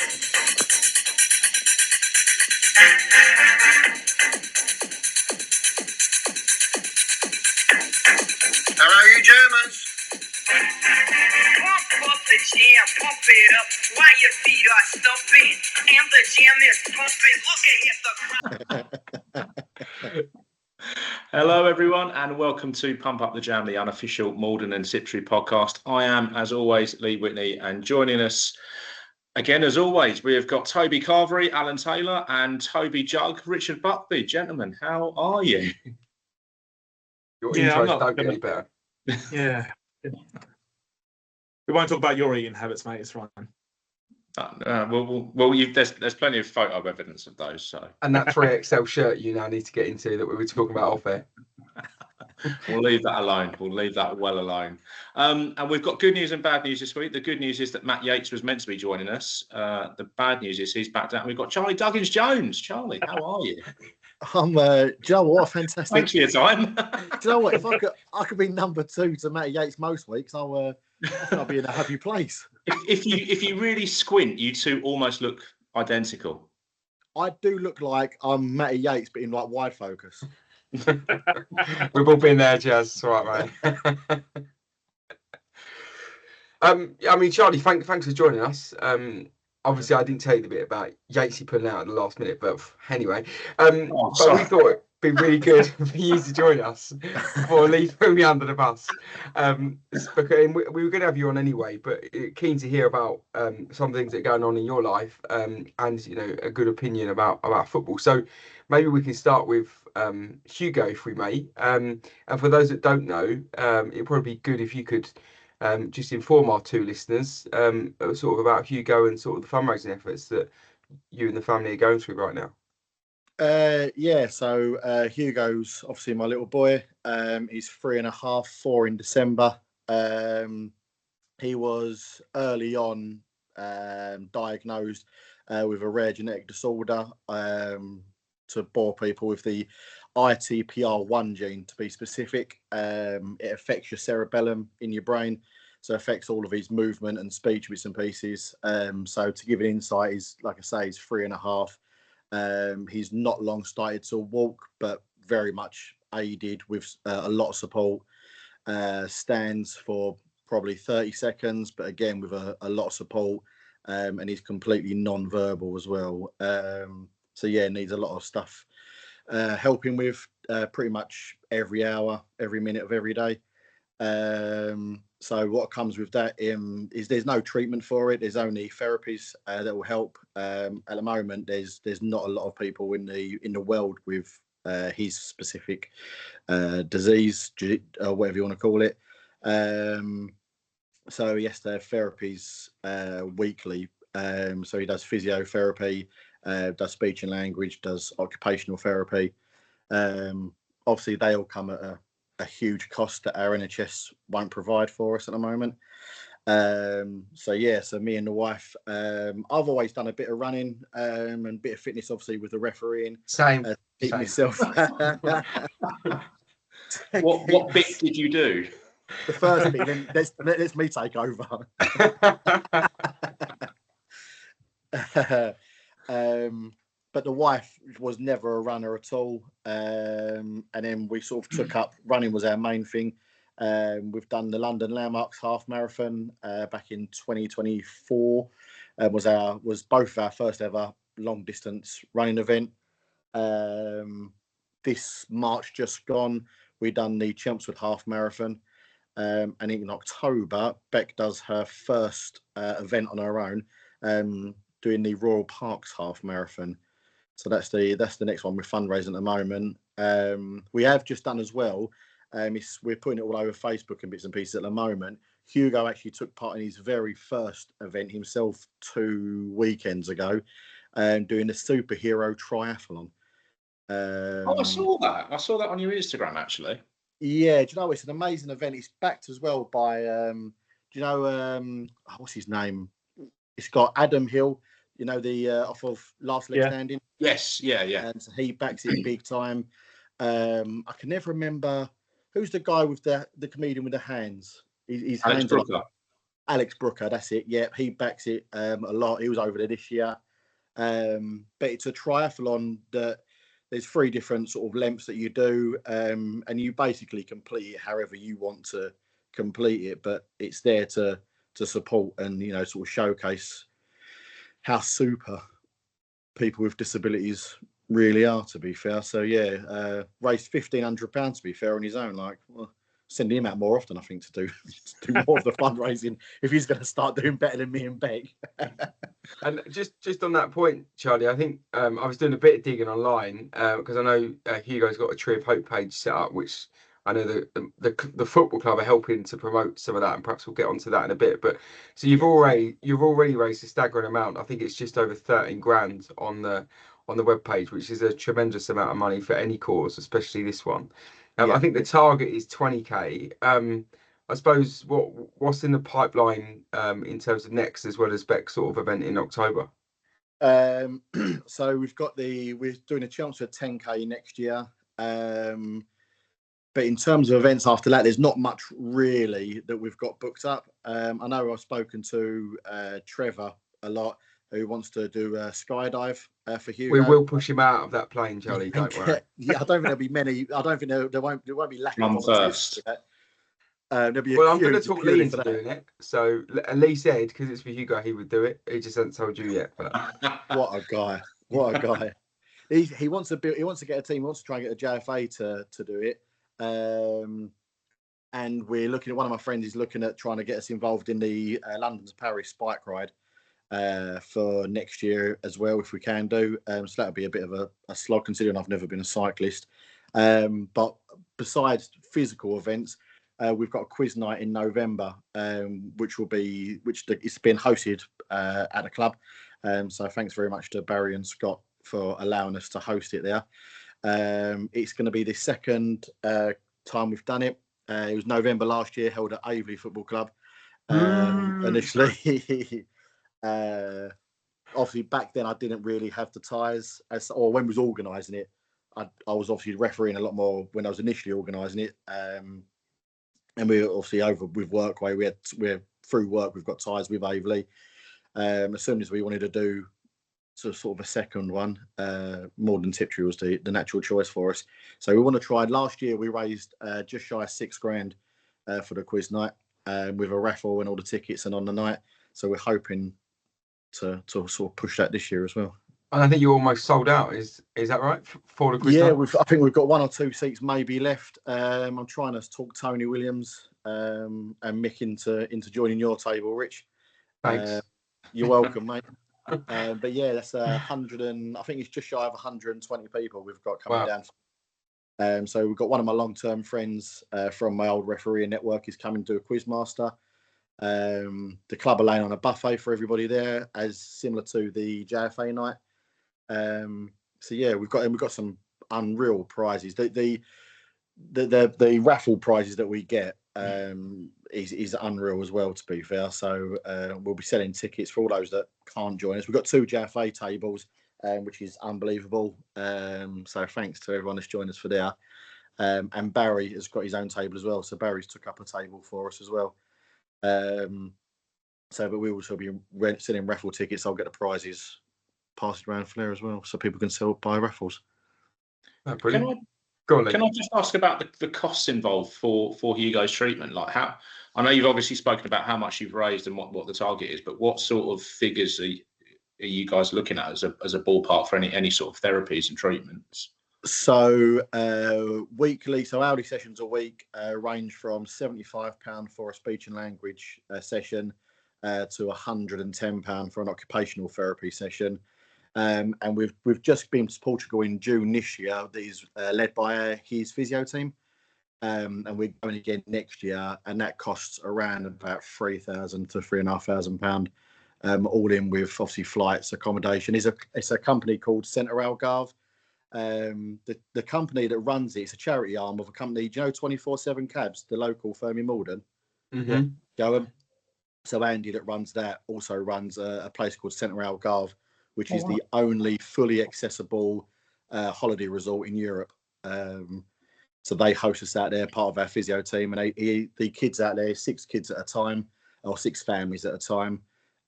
Hello, you Germans. Pump up the jam, pump it up while your feet are stumping. And the jam is pumping. Look ahead, the Hello, everyone, and welcome to Pump Up the Jam, the unofficial Malden and Tiptree podcast. I am, as always, Lee Witney, and joining us again, as always, we have got Toby Carvery, Alan Taylor, and Toby Jug, Richard Buckby. Gentlemen, how are you? Your intros don't get any better. Yeah. We won't talk about your eating habits, mate. It's fine. There's plenty of photo evidence of those. So, and that 3XL shirt you now need to get into that we were talking about off air. We'll leave that alone. We'll leave that well alone. And we've got good news and bad news this week. The good news is that Matt Yates was meant to be joining us. The bad news is he's backed out. We've got Charlie Duggins-Jones. Charlie, how are you? I'm. Do you know what? Fantastic. Thanks for your time. Do you know what? If I could be number 2 to Matt Yates most weeks, I'll be in a happy place. If you really squint, you two almost look identical. I do look like I'm Matty Yates, but in like wide focus. We've all been there, Jazz. It's all right, mate. I mean, Charlie, thanks for joining us. Obviously, I didn't tell you the bit about Yatesy pulling out at the last minute, but anyway, but we thought it'd be really good for you to join us before leaving me under the bus. Because we were going to have you on anyway, but keen to hear about some things that are going on in your life, and a good opinion about football. So maybe we can start with Hugo, if we may. And for those that don't know, it'd probably be good if you could just inform our 2 listeners sort of about Hugo and sort of the fundraising efforts that you and the family are going through right now. So Hugo's obviously my little boy. He's 3.5, 4 in December. He was early on diagnosed with a rare genetic disorder, to bore people with the ITPR1 gene, to be specific. It affects your cerebellum in your brain, so it affects all of his movement and speech bits and pieces. So to give an insight, he's, like I say, he's 3.5. He's not long started to walk, but very much aided with a lot of support. Stands for probably 30 seconds, but again with a lot of support, and he's completely non-verbal as well. So yeah, needs a lot of stuff helping with pretty much every hour, every minute of every day. So what comes with that is there's no treatment for it. There's only therapies that will help. At the moment, there's not a lot of people in the world with his specific disease, or whatever you want to call it. So yes, there are therapies weekly. So he does physiotherapy, does speech and language, does occupational therapy. Obviously, they all come at a huge cost that our NHS won't provide for us at the moment. So me and the wife, I've always done a bit of running and a bit of fitness, obviously, with the refereeing. Same. Myself. What bit did you do? The first bit, then let's me take over. But the wife was never a runner at all, and then we sort of took up running was our main thing. We've done the London Landmarks half marathon back in 2024. Was both our first ever long distance running event. This March just gone, we done the Chelmsford half marathon, and in October, Beck does her first event on her own, doing the Royal Parks half marathon. So that's the next one we're fundraising at the moment. We have just done as well. We're putting it all over Facebook and bits and pieces at the moment. Hugo actually took part in his very first event himself 2 weekends ago, doing the superhero triathlon. I saw that. I saw that on your Instagram, actually. Yeah, do you know, it's an amazing event. It's backed as well by, what's his name? It's got Adam Hill, the off of Last Leg Standing. Yes, yeah. And so he backs it big time. I can never remember who's the guy with the comedian with the hands. His Alex hands Brooker. Alex Brooker, that's it. Yep, he backs it a lot. He was over there this year. But it's a triathlon that there's 3 different sort of lengths that you do, and you basically complete it however you want to complete it. But it's there to support and, you know, sort of showcase how super people with disabilities really are, to be fair. So yeah, raised £1,500 to be fair on his own. Like, well, send him out more often, I think, to do more of the fundraising if he's going to start doing better than me and Beck. And just on that point, Charlie, I think I was doing a bit of digging online because I know Hugo's got a Tree of Hope page set up, which I know the football club are helping to promote some of that, and perhaps we'll get onto that in a bit. But so you've already raised a staggering amount. I think it's just over 13 grand on the webpage, which is a tremendous amount of money for any cause, especially this one. I think the target is 20k. I suppose what's in the pipeline in terms of next, as well as Beck's sort of event in October? So we're doing a chance for 10k next year. But in terms of events after that, there's not much really that we've got booked up. I know I've spoken to Trevor a lot, who wants to do a skydive for Hugo. We will push him out of that plane, Charlie. Don't worry. Yeah, I don't think there'll be many. I don't think there won't be lacking Come first. There'll be I'm going to talk Lee into doing it. So Lee said, because it's for Hugo, he would do it. He just hasn't told you yet. But what a guy! What a guy! He wants to build. He wants to get a team. He wants to try and get the JFA to do it. And we're looking at, one of my friends is looking at trying to get us involved in the London to Paris bike ride for next year as well, if we can do. So that'll be a bit of a slog, considering I've never been a cyclist. But besides physical events, we've got a quiz night in November, which it's been hosted at the club. So thanks very much to Barry and Scott for allowing us to host it there. It's going to be the second time we've done it. It was November last year, held at Aveley Football Club. Initially, obviously back then I didn't really have the ties, or when we was organising it, I was obviously refereeing a lot more when I was initially organising it. And we were obviously over with Workway. We're through work. We've got ties with Aveley. As soon as we wanted to do sort of a second one, Morden Tiptree was the natural choice for us. So we want to try. Last year we raised just shy of £6,000 for the quiz night, with a raffle and all the tickets and on the night. So we're hoping to sort of push that this year as well. And I think you almost sold out. Is that right for the quiz night? Yeah, I think we've got 1 or 2 seats maybe left. I'm trying to talk Tony Williams and Mick into joining your table, Rich. Thanks. You're welcome, mate. But yeah, that's 100 and I think it's just shy of 120 people we've got coming down. So we've got one of my long-term friends from my old refereeing network is coming to a quizmaster. The club are laying on a buffet for everybody there, as similar to the JFA night. So yeah, we've got some unreal prizes. The raffle prizes that we get is unreal as well, to be fair. So we'll be selling tickets for all those that can't join us. We've got 2 JFA tables, which is unbelievable. So thanks to everyone that's joined us for there. And Barry has got his own table as well. So Barry's took up a table for us as well. But we will also be selling raffle tickets. I'll get the prizes passed around for there as well, so people can buy raffles. Oh, brilliant. Can I just ask about the costs involved for Hugo's treatment? Like, how, I know you've obviously spoken about how much you've raised and what the target is, but what sort of figures are you guys looking at as a ballpark for any sort of therapies and treatments? So weekly, so hourly sessions a week range from £75 for a speech and language session to £110 for an occupational therapy session. And we've just been to Portugal in June this year. That is led by his physio team, and we're going again next year, and that costs around about £3,000 to £3,500, all in with obviously flights, accommodation. It's a company called Centre Algarve. The company that runs it's a charity arm of a company. Do you know 24/7 Cabs, the local firm in Morden? Mm-hmm. Go. So Andy that runs that also runs a place called Centre Algarve, which is the only fully accessible holiday resort in Europe. So they host us out there, part of our physio team, and the kids out there, 6 kids at a time, or 6 families at a time.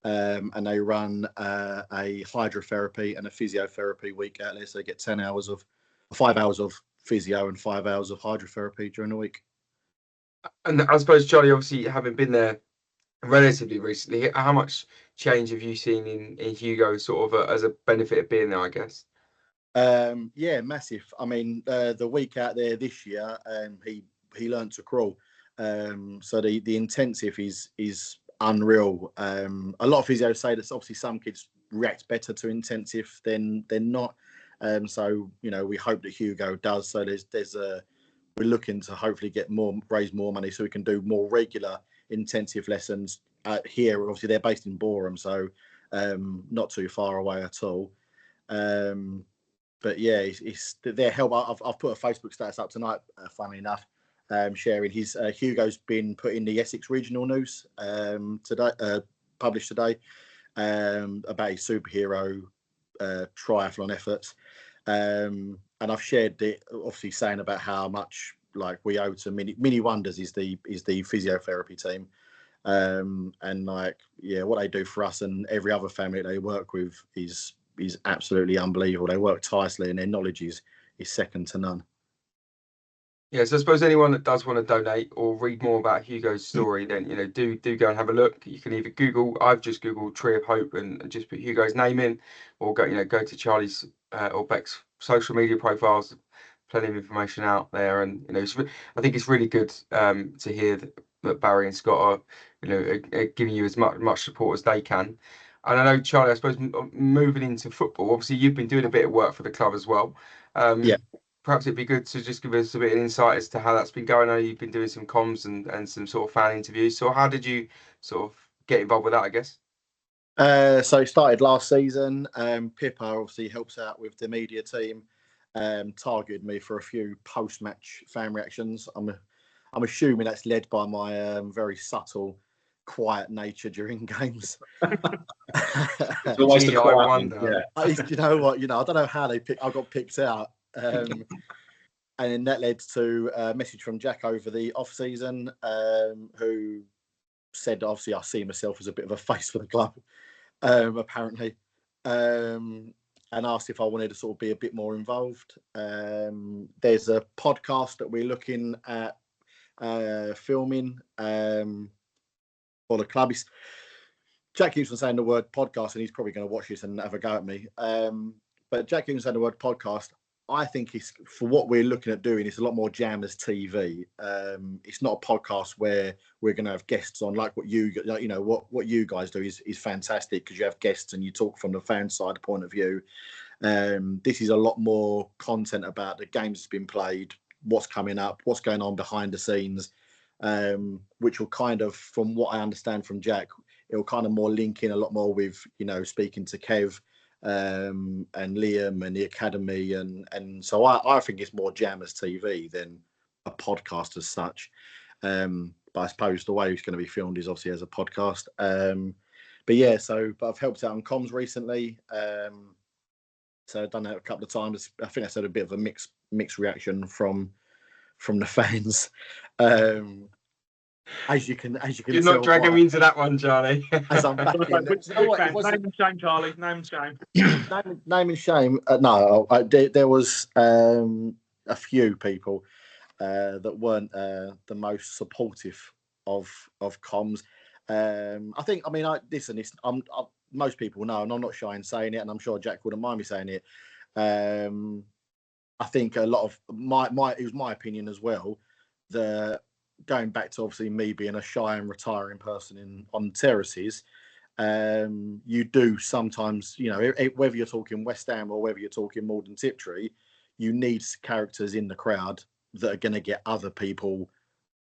And they run a hydrotherapy and a physiotherapy week out there. So they get 5 hours of physio and 5 hours of hydrotherapy during the week. And I suppose, Charlie, obviously having been there relatively recently, how much change have you seen in Hugo sort of as a benefit of being there, I guess? Yeah, massive. I mean, the week out there this year, he learned to crawl. So the intensive is unreal. A lot of physios say that obviously some kids react better to intensive than not. So we hope that Hugo does. So we're looking to hopefully raise more money so we can do more regular intensive lessons here. Obviously they're based in Boreham, so not too far away at all. But yeah, it's their help. I've put a Facebook status up tonight, funnily enough, sharing his Hugo's been put in the Essex Regional News today, published today, about his superhero triathlon efforts. And I've shared it, obviously saying about how much we owe to Mini Wonders is the physiotherapy team, and what they do for us and every other family they work with is absolutely unbelievable. They work tirelessly and their knowledge is second to none. Yeah, so I suppose anyone that does want to donate or read more about Hugo's story, then do go and have a look. You can either Google. I've just Googled Tree of Hope and just put Hugo's name in, or go to Charlie's or Beck's social media profiles. Plenty of information out there, and I think it's really good to hear that Barry and Scott are giving you as much support as they can. And I know, Charlie, I suppose moving into football, obviously you've been doing a bit of work for the club as well. Yeah. Perhaps it'd be good to just give us a bit of insight as to how that's been going. I know you've been doing some comms and some sort of fan interviews. So how did you sort of get involved with that, I guess? So it started last season. Pippa obviously helps out with the media team. Targeted me for a few post-match fan reactions. I'm assuming that's led by my very subtle, quiet nature during games. It's always the quiet one. Yeah. You know what? I don't know how I got picked out. And then that led to a message from Jack over the off season, who said, obviously, I see myself as a bit of a face for the club, apparently, and asked if I wanted to sort of be a bit more involved. There's a podcast that we're looking at filming for the club. Jack keeps on saying the word podcast, and he's probably going to watch this and have a go at me. But Jack keeps saying the word podcast. I think it's, for what we're looking at doing, it's a lot more Jammers TV. It's not a podcast where we're going to have guests on, like what you guys do is fantastic, because you have guests and you talk from the fan side point of view. This is a lot more content about the games that's been played, what's coming up, what's going on behind the scenes, which will kind of, from what I understand from Jack, it'll kind of more link in a lot more with, speaking to Kev, and Liam and the academy, and so I think it's more Jammers TV than a podcast as such. But I suppose the way it's going to be filmed is obviously as a podcast. But I've helped out on comms recently. So I've done that a couple of times. I think that's had a bit of a mixed reaction from the fans. As you can You're not dragging me into that one, Charlie. As I'm back in. Name and shame, Charlie. Name and shame. Name and shame. No, there was a few people that weren't the most supportive of comms. Most people know, and I'm not shy in saying it, and I'm sure Jack wouldn't mind me saying it. I think a lot of it was my opinion as well. Going back to obviously me being a shy and retiring person on terraces, you do sometimes, whether you're talking West Ham or whether you're talking Malden Tiptree, you need characters in the crowd that are going to get other people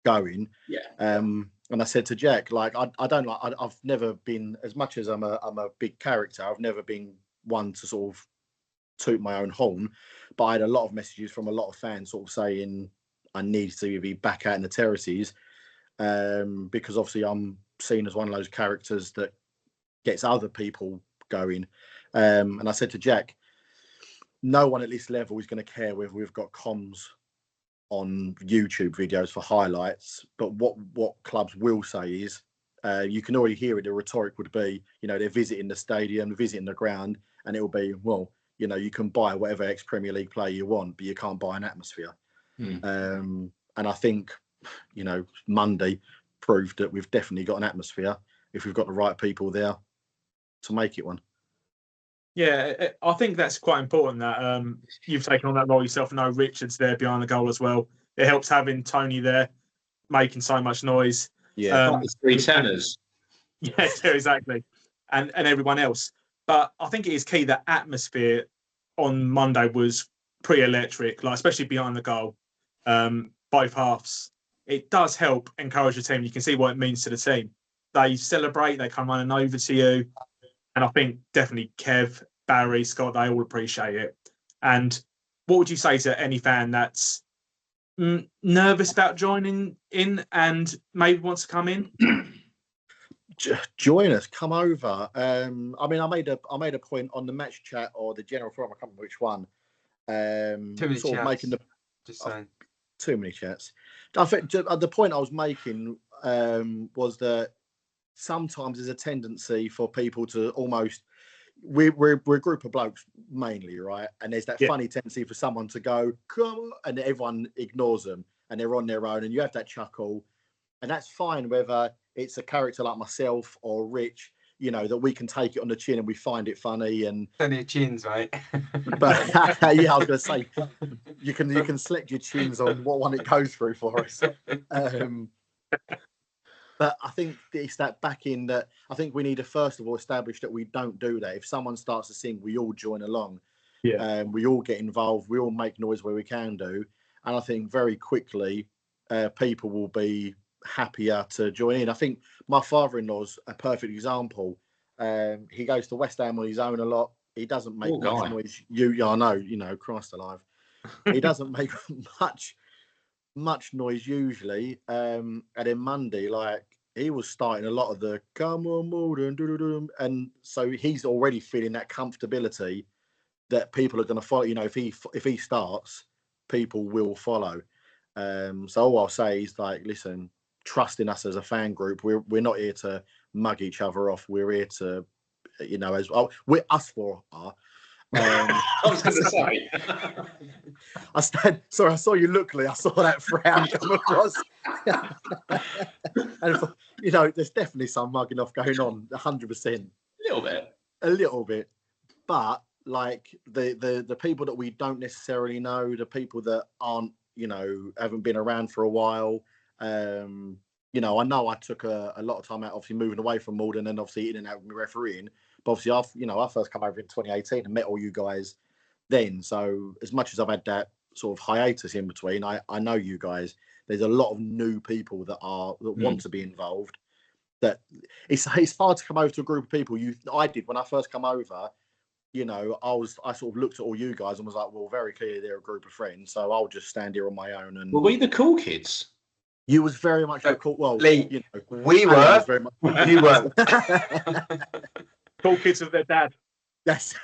going. Yeah. And I said to Jack, I've never been, as much as I'm a big character, I've never been one to sort of toot my own horn, but I had a lot of messages from a lot of fans sort of saying I need to be back out in the terraces, because obviously I'm seen as one of those characters that gets other people going. And I said to Jack, no one at this level is going to care whether we've got comms on YouTube videos for highlights, but what clubs will say is you can already hear it. The rhetoric would be, they're visiting the stadium, visiting the ground, and it will be, well, you can buy whatever ex-Premier League player you want, but you can't buy an atmosphere. And I think, Monday proved that we've definitely got an atmosphere if we've got the right people there to make it one. Yeah, I think that's quite important that you've taken on that role yourself. I know Richard's there behind the goal as well. It helps having Tony there making so much noise. Yeah, like the three tenors. Yeah, exactly. And everyone else. But I think it is key that atmosphere on Monday was pretty electric, like especially behind the goal. Both halves. It does help encourage the team. You can see what it means to the team. They celebrate, they come running over to you. And I think definitely Kev, Barry, Scott, they all appreciate it. And what would you say to any fan that's nervous about joining in and maybe wants to come in? Join us, come over. I made a point on the match chat or the general forum, I can't remember which one. Too many sort chats. Of making the Just saying. Too many chats. I think the point I was making was that sometimes there's a tendency for people to almost we're a group of blokes mainly, right? And there's that funny tendency for someone to go, come on, and everyone ignores them and they're on their own, and you have that chuckle, and that's fine whether it's a character like myself or Rich, that we can take it on the chin and we find it funny. And plenty of chins, right? But yeah, I was going to say you can select your chins on what one it goes through for us. But I think it's that back in that I think we need to first of all establish that we don't do that. If someone starts to sing, we all join along. Yeah. We all get involved. We all make noise where we can do. And I think very quickly people will be happier to join in. I think my father-in-law's a perfect example. He goes to West Ham on his own a lot. He doesn't make much noise. I know, Christ alive. He doesn't make much noise usually. And then Monday, like, he was starting a lot of the come on, Malden, and so he's already feeling that comfortability that people are going to follow. If he starts, people will follow. So all I'll say is, like, listen, trust in us as a fan group. We're not here to mug each other off. We're here to, we're us four are. I was going to say. Sorry, I saw you look, Lee. I saw that frown come across. And there's definitely some mugging off going on, 100%. A little bit, but like the people that we don't necessarily know, the people that aren't, haven't been around for a while. I know I took a lot of time out, obviously moving away from Malden and obviously in and out with refereeing. But obviously, I first come over in 2018 and met all you guys then. So as much as I've had that sort of hiatus in between, I know you guys. There's a lot of new people that want to be involved. That it's hard to come over to a group of people. I did when I first come over. I sort of looked at all you guys and was like, well, very clearly they're a group of friends. So I'll just stand here on my own. And were we the cool kids? You was very much the cool. Well, Lee, we were. Very much, you were. Cool kids of their dad. Yes.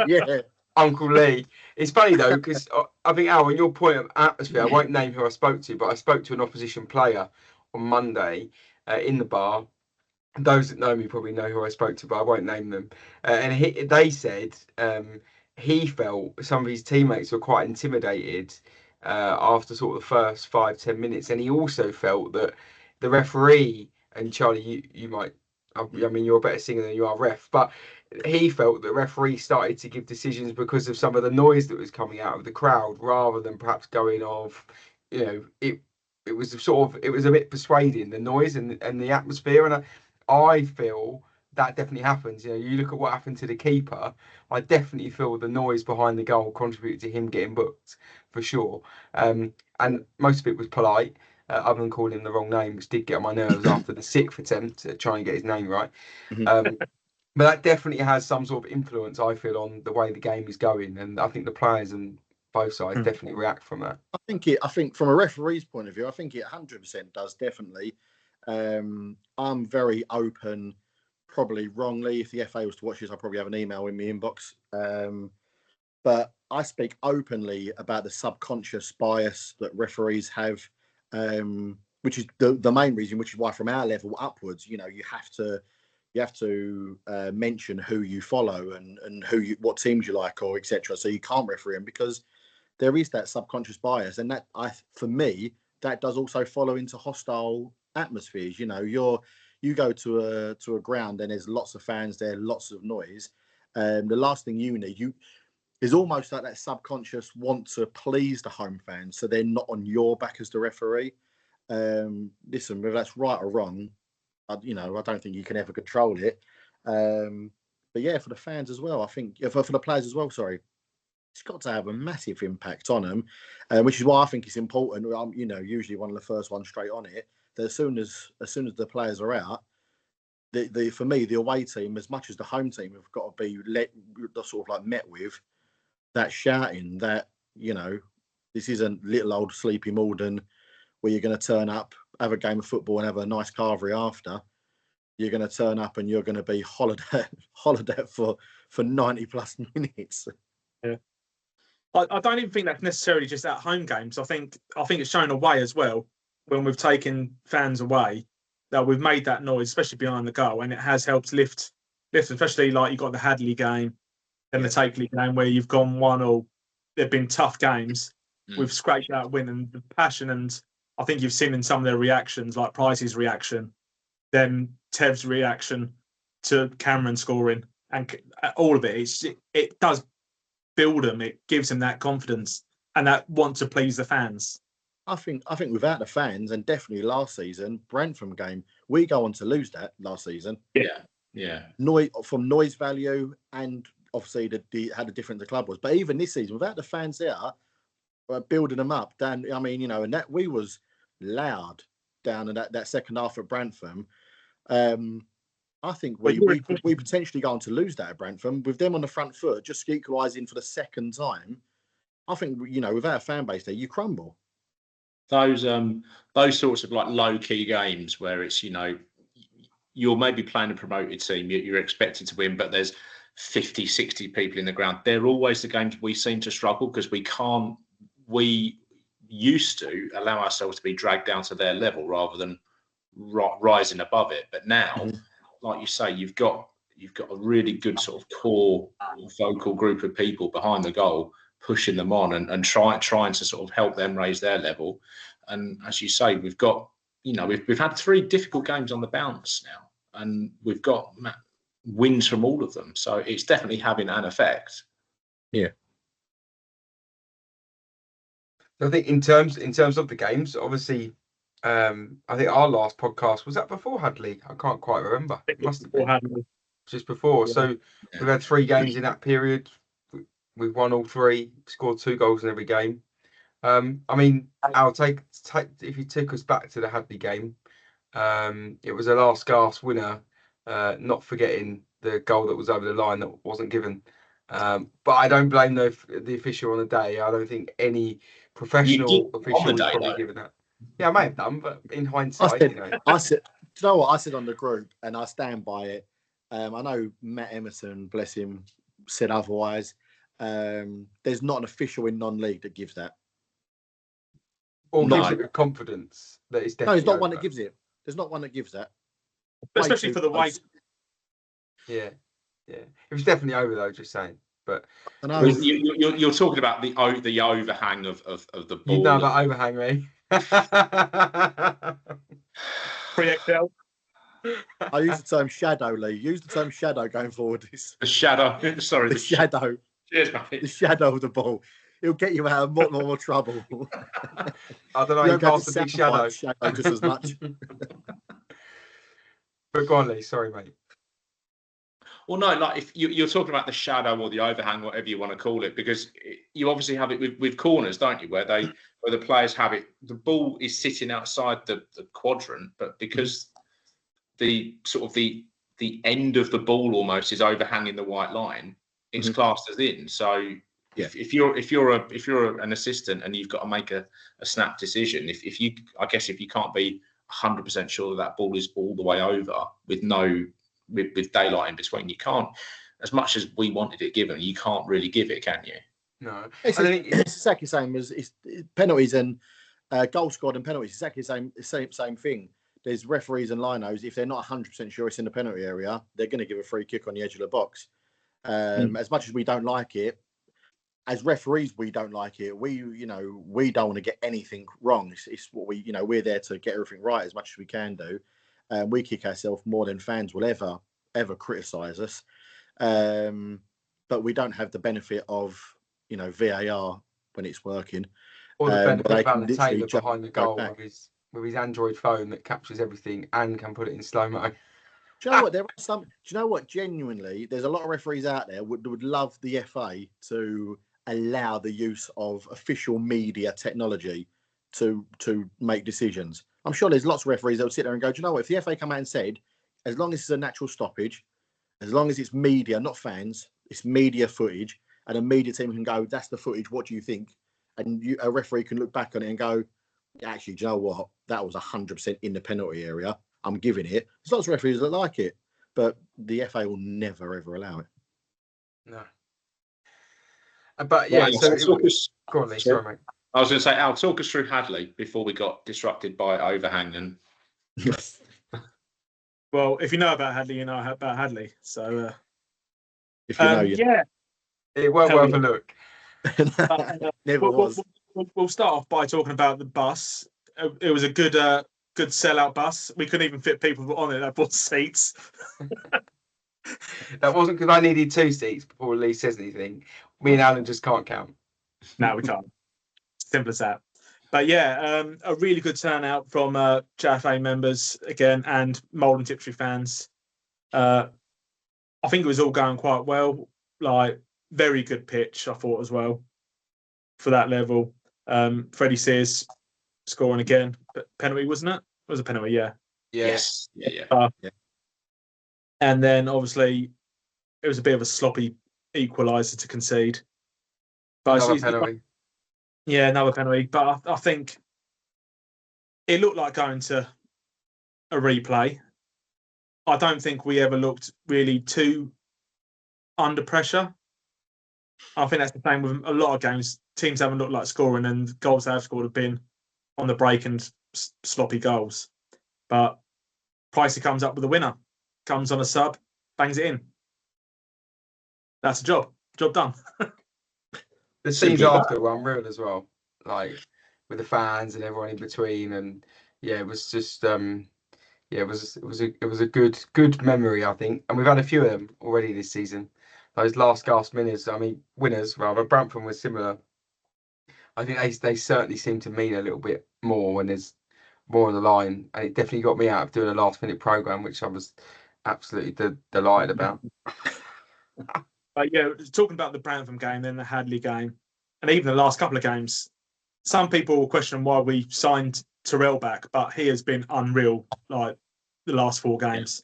Yeah. Uncle Lee. It's funny though, because I think, Al, on your point of atmosphere, I won't name who I spoke to, but I spoke to an opposition player on Monday in the bar. Those that know me probably know who I spoke to, but I won't name them. And they said he felt some of his teammates were quite intimidated after sort of the first 5-10 minutes. And he also felt that the referee, and Charlie, you might, I mean, you're a better singer than you are ref, but he felt that referee started to give decisions because of some of the noise that was coming out of the crowd, rather than perhaps going off, it was a bit persuading, the noise and the atmosphere. And I feel that definitely happens. You look at what happened to the keeper. I definitely feel the noise behind the goal contributed to him getting booked for sure. And most of it was polite. Other than calling him the wrong name, which did get on my nerves after the 6th attempt to try and get his name right. But that definitely has some sort of influence, I feel, on the way the game is going. And I think the players on both sides definitely react from that. I think from a referee's point of view, I think it 100% does, definitely. I'm very open, probably wrongly. If the FA was to watch this, I'll probably have an email in my inbox. But I speak openly about the subconscious bias that referees have which is the main reason, which is why from our level upwards, you have to mention who you follow and what teams you like or etc. So you can't referee them because there is that subconscious bias, and that for me that does also follow into hostile atmospheres. You go to a ground and there's lots of fans there, lots of noise. The last thing you need is almost like that subconscious want to please the home fans, so they're not on your back as the referee. Listen, whether that's right or wrong, I don't think you can ever control it. But yeah, for the fans as well, I think for the players as well. Sorry, it's got to have a massive impact on them, which is why I think it's important. I'm, usually one of the first ones straight on it. That as soon as the players are out, for me the away team, as much as the home team, have got to be met with that shouting that this isn't little old sleepy Malden where you're going to turn up, have a game of football and have a nice carvery after. You're going to turn up and you're going to be hollered at for 90 plus minutes. Yeah. I don't even think that's necessarily just at home games. I think it's shown away as well when we've taken fans away, that we've made that noise, especially behind the goal, and it has helped lift, especially like you got the Hadley game and the Takeley game where you've gone 1-1. They've been tough games. We've scraped that win, and the passion, and I think you've seen in some of their reactions, like Price's reaction, then Tev's reaction to Cameron scoring, and all of it. It does build them. It gives them that confidence and that want to please the fans. I think without the fans, and definitely last season, Brentford game, we go on to lose that last season. Yeah. From noise value, and obviously how different the club was. But even this season, without the fans there, building them up, and that we was loud down in that second half at Brentford. I think we potentially go on to lose that at Brentford with them on the front foot, just equalising for the second time. I think without a fan base there, you crumble. Those sorts of like low key games where it's you're maybe playing a promoted team, you're expected to win, but there's 50, 60 people in the ground. They're always the games we seem to struggle because we used to allow ourselves to be dragged down to their level rather than rising above it. But now, like you say, you've got a really good sort of core vocal group of people behind the goal, pushing them on and trying to sort of help them raise their level. And as you say, we've got, we've had 3 difficult games on the bounce now, and we've got wins from all of them. So it's definitely having an effect. Yeah. I think in terms of the games, obviously, I think our last podcast was that before Hadley. I can't quite remember. It must have been Hadley. Just before. Yeah. So we've had 3 games in that period. We've won all 3, scored 2 goals in every game. I mean, I'll take if you took us back to the Hadley game, it was a last gasp winner, not forgetting the goal that was over the line that wasn't given. But I don't blame the official on the day. I don't think any professional official would probably given that. Yeah, I may have done, but in hindsight, I said, do you know what I said on the group, and I stand by it. I know Matt Emerson, bless him, said otherwise. There's not an official in non-league that gives that. Or gives it with confidence that it's definitely. No, there's not one that gives it. There's not one that gives that. But especially for the weight. Yeah. It was definitely over though. Just saying. But you're talking about the overhang of the ball. You know about overhang, mate. 3XL. I use the term shadow, Lee. Use the term shadow going forward. The shadow. Sorry, the shadow. Cheers, mate. The shadow of the ball. It'll get you out of more trouble. I don't know. You cast a big shadow just as much. But go on, Lee. Sorry, mate. Well, no, like if you're talking about the shadow or the overhang, whatever you want to call it, because you obviously have it with corners, don't you? Where the players have it, the ball is sitting outside the quadrant, but because the sort of the end of the ball almost is overhanging the white line, it's classed as in. So if you're an assistant and you've got to make a snap decision, if you can't be 100% sure that ball is all the way over with daylight in between, you can't, as much as we wanted it given, you can't really give it, can you? No. It's exactly the same as penalties and Goal scored and penalties, exactly the same thing. There's referees and linos, if they're not 100% sure it's in the penalty area, they're going to give a free kick on the edge of the box. As much as we don't like it, as referees, we don't like it. We don't want to get anything wrong. It's what we're there to get everything right as much as we can do. We kick ourselves more than fans will ever criticise us. But we don't have the benefit of, VAR when it's working. Or the benefit of Alan literally Taylor behind the goal back. with his Android phone that captures everything and can put it in slow-mo. Do you know what? There are some. Do you know what? Genuinely, there's a lot of referees out there would love the FA to allow the use of official media technology to make decisions. I'm sure there's lots of referees that would sit there and go, do you know what? If the FA come out and said, as long as it's a natural stoppage, as long as it's media, not fans, it's media footage, and a media team can go, that's the footage. What do you think? And a referee can look back on it and go, actually, do you know what? That was 100% in the penalty area. I'm giving it. There's lots of referees that like it, but the FA will never, ever allow it. No. But yeah, so go on, Lee. Sorry, mate. I was going to say, Al, talk us through Hadley before we got disrupted by overhang. And well, if you know about Hadley, you know about Hadley. So if you know, yeah, it won't worth a look. We'll start off by talking about the bus. It was a good sellout bus. We couldn't even fit people on it that bought seats. That wasn't because I needed 2 seats before Lee says anything. Me and Alan just can't count. No, we can't. Simple as that. But yeah, a really good turnout from JFA members again and Moulden Tiptree fans. I think it was all going quite well. Like, very good pitch, I thought, as well, for that level. Freddie Sears scoring again. But penalty, wasn't it? It was a penalty, yeah. Yes. Yeah. And then, obviously, it was a bit of a sloppy equaliser to concede. But Another penalty. Yeah, another penalty. But I think it looked like going to a replay. I don't think we ever looked really too under pressure. I think that's the same with a lot of games. Teams haven't looked like scoring, and goals they have scored have been on the break and sloppy goals. But Pricey comes up with a winner, comes on a sub, bangs it in. That's a job. Job done. The scenes after were unreal as well, like with the fans and everyone in between, and yeah, it was just it was a good memory, I think, and we've had a few of them already this season. Those last gasp winners, Brampton was similar. I think they certainly seem to mean a little bit more when there's more on the line, and it definitely got me out of doing a last-minute programme, which I was absolutely delighted about. But yeah, talking about the Brantham game, then the Hadley game, and even the last couple of games, some people will question why we signed Terrell back, but he has been unreal, like the last 4 games.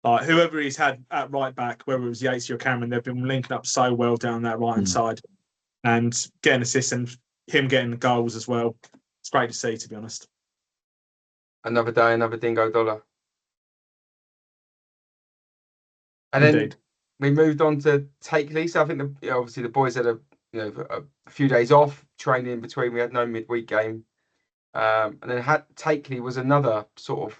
Like whoever he's had at right back, whether it was Yates or Cameron, they've been linking up so well down that right hand side and getting assists and him getting the goals as well. It's great to see, to be honest. Another day, another dingo dollar. And Indeed. Then we moved on to Takeley. So I think obviously the boys had a few days off training in between. We had no midweek game, and then Takeley was another sort of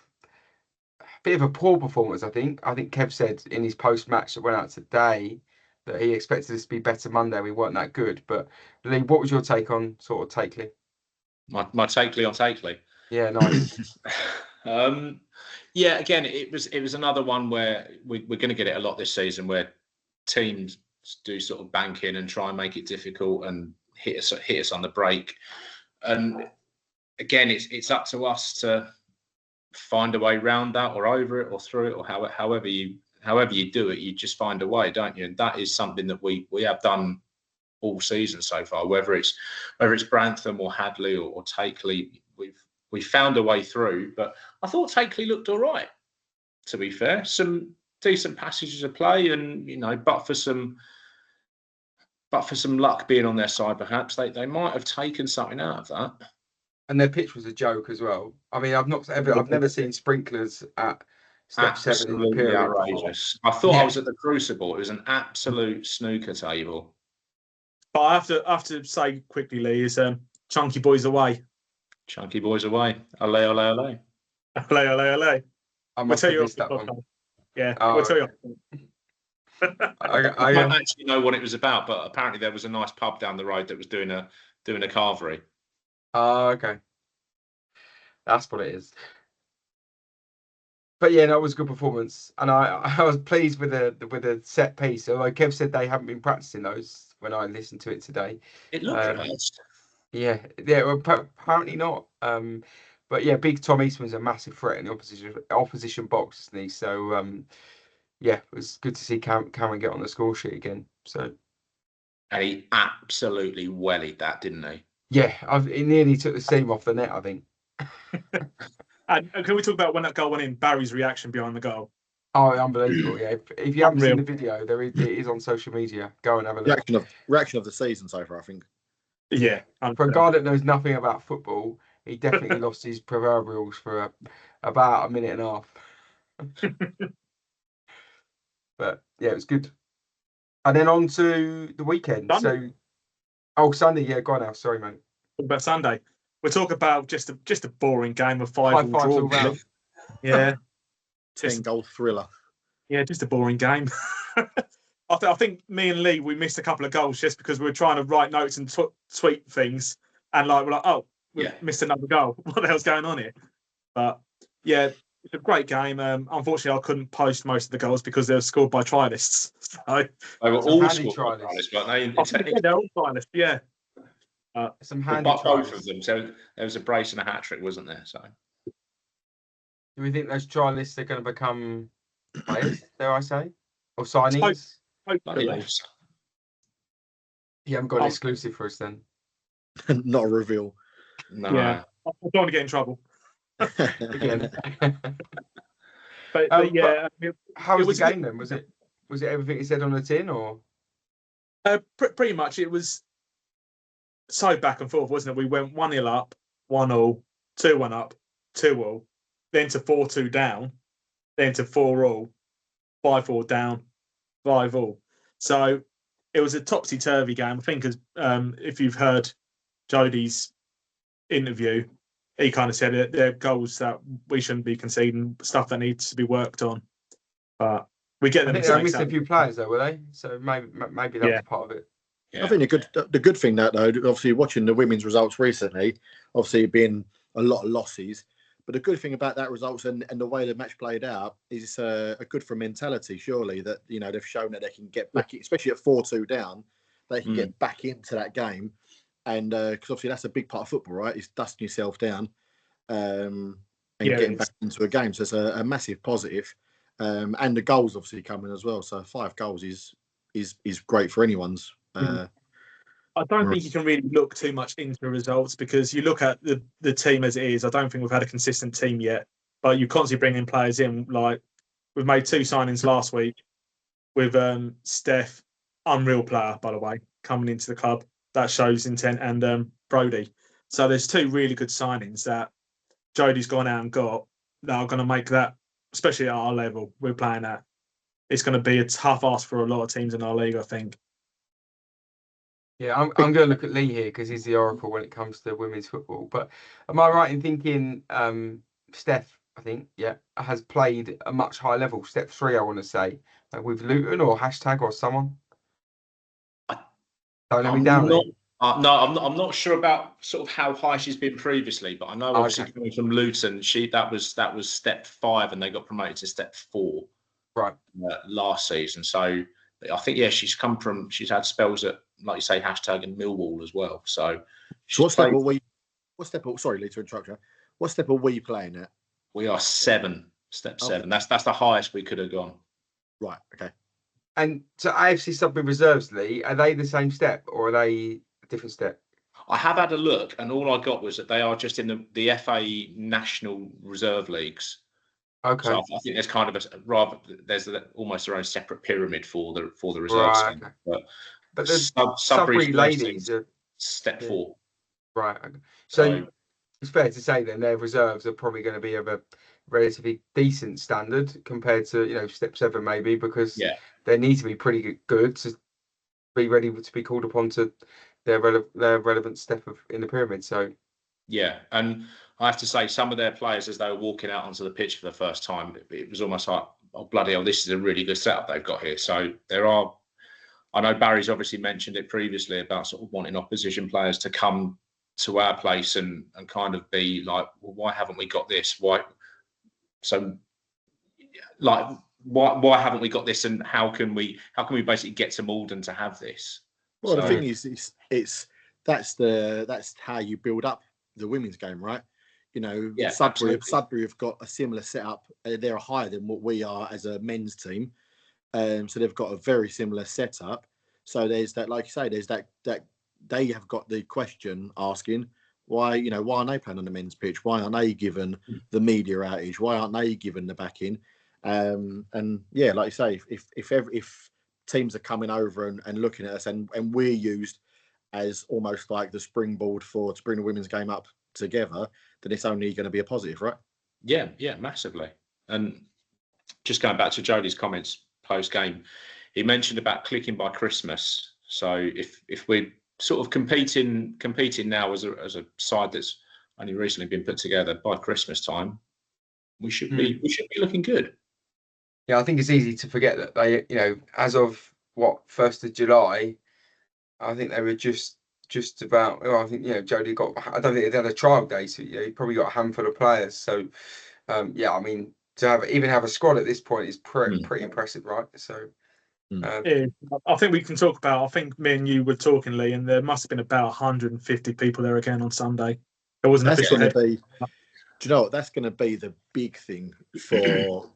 bit of a poor performance. I think Kev said in his post match that went out today that he expected us to be better Monday. We weren't that good. But Lee, what was your take on sort of Takeley? My Takeley on Takeley. Yeah, nice. Yeah, again, it was another one where we're going to get it a lot this season, where teams do sort of bank in and try and make it difficult and hit us on the break. And again, it's up to us to find a way round that or over it or through it or however you do it. You just find a way, don't you? And that is something that we have done all season so far. Whether it's Brantham or Hadley or Takeley, we found a way through. But I thought Takeley looked all right, to be fair. Some decent passages of play, and but for some luck being on their side, perhaps they might have taken something out of that. And their pitch was a joke as well. I mean, I've never seen sprinklers at step 7 in the period. Outrageous. I thought I was at the Crucible. It was an absolute snooker table. But I have to say quickly, Lee, is Chunky Boys away. Chunky boys away. Ole, ole, ole. Ole, ole, ole. I We'll must tell have you missed off that the one. podcast. Yeah, Oh, we'll tell you. I don't actually know what it was about, but apparently there was a nice pub down the road that was doing a carvery. Oh, okay. That's what it is. But yeah, that was a good performance, and I was pleased with the set piece. Although Kev said they haven't been practicing those when I listened to it today. It looked nice. Yeah. Well, apparently not. But yeah, big Tom Eastman's a massive threat in the opposition box, isn't he? So yeah, it was good to see Cameron get on the score sheet again. So. And he absolutely wellied that, didn't he? Yeah, he nearly took the seam off the net, I think. And can we talk about when that goal went in? Barry's reaction behind the goal. Oh, unbelievable! Yeah, if you haven't seen the video, it is on social media. Go and have a look. Reaction of the season so far, I think. Yeah, for a guy that knows nothing about football, he definitely lost his proverbials for about a minute and a half. But yeah, it was good. And then on to the weekend. Sunday. Sunday. Yeah, go on now. Sorry, mate. Talk about Sunday. We'll talk about just a boring game of 5-5 draw. All round. Yeah. 10-goal thriller. Yeah, just a boring game. I think me and Lee, we missed a couple of goals just because we were trying to write notes and tweet things. And we're like, oh, we missed another goal. What the hell's going on here? But yeah, it's a great game. Unfortunately, I couldn't post most of the goals because they were scored by trialists. So they were all scored by trialists, weren't they? They're all trialists, yeah. Some handy both of them. So there was a brace and a hat trick, wasn't there? So do we think those trialists are going to become players, dare I say? Or signings? Hopefully. You haven't got an exclusive for us then? Not a reveal. No. Yeah. I don't want to get in trouble. Again. but yeah. How was the game then? Was it everything you said on the tin, or? Pretty much. It was so back and forth, wasn't it? We went 1-0 up, 1-0, 2-1 up, 2-0, then to 4-2 down, then to 4-0, 5-4 down, 5-0. So it was a topsy-turvy game. I think if you've heard Jodie's interview, he kind of said it. There are goals that we shouldn't be conceding, stuff that needs to be worked on. But we get them. I think they missed a few players though, were they? So maybe that's part of it. Yeah. I think the good thing that though, obviously watching the women's results recently, obviously being a lot of losses, but the good thing about that results and the way the match played out is it's a good for mentality. Surely that they've shown that they can get back, especially at 4-2 down, they can get back into that game, and because obviously that's a big part of football, right? It's dusting yourself down and getting back into a game. So it's a massive positive, and the goals obviously coming as well. So 5 goals is great for anyone's. I don't think you can really look too much into the results because you look at the team as it is. I don't think we've had a consistent team yet, but you constantly bring in players in. Like we've made 2 signings last week with Steph, unreal player by the way, coming into the club. That shows intent, and Brody. So there's 2 really good signings that Jodie's gone out and got that are going to make that, especially at our level we're playing at. It's going to be a tough ask for a lot of teams in our league, I think. Yeah, I'm going to look at Lee here because he's the oracle when it comes to women's football. But am I right in thinking Steph, I think, has played a much higher level, step 3, I want to say, with Luton or hashtag or someone? Don't let me down, Lee. No, I'm not sure about sort of how high she's been previously, but I know obviously coming from Luton, that was step 5, and they got promoted to step 4 last season. So I think she's had spells at, like you say, hashtag and Millwall as well. So what step sorry, Lee, to interrupt you. What step are we playing at? We are 7, step 7. That's the highest we could have gone. Right. Okay. And so AFC Sudbury reserves, Lee, are they the same step or are they a different step? I have had a look, and all I got was that they are just in the FA National Reserve Leagues. Okay. So I think there's kind of there's almost their own separate pyramid for the reserves. Right. Okay. But the Sudbury ladies are step 4. Right. Okay. So it's fair to say then their reserves are probably going to be of a relatively decent standard compared to step 7 maybe, because they need to be pretty good to be ready to be called upon to their relevant step in the pyramid. So Yeah, and I have to say, some of their players, as they were walking out onto the pitch for the first time, it was almost like, oh, bloody hell, this is a really good setup they've got here. So there are, I know Barry's obviously mentioned it previously about sort of wanting opposition players to come to our place and kind of be like, well, why haven't we got this? Why? So, like, why haven't we got this? And how can we basically get to Malden to have this? Well, the thing is, that's how you build up the women's game, right? You know, Yeah, Sudbury have got a similar setup. They're higher than what we are as a men's team, so they've got a very similar setup. So there's that, like you say, there's that they have got the question asking why aren't they playing on the men's pitch? Why aren't they given the media outage? Why aren't they given the backing? And yeah, like you say, if teams are coming over and looking at us and we're used as almost like the springboard to bring the women's game up together, then it's only going to be a positive, right? Yeah, massively. And just going back to Jodie's comments post game, he mentioned about clicking by Christmas. So if we're sort of competing now as a side that's only recently been put together, by Christmas time, we should be looking good. Yeah, I think it's easy to forget that they, as of 1st of July, I think they were just about. Well, I think Jodie got. I don't think they had a trial day, so he probably got a handful of players. So, yeah, I mean, to have a squad at this point is pretty impressive, right? So, yeah, I think we can talk about. I think me and you were talking, Lee, and there must have been about 150 people there again on Sunday. It wasn't official. Do you know what? That's going to be the big thing for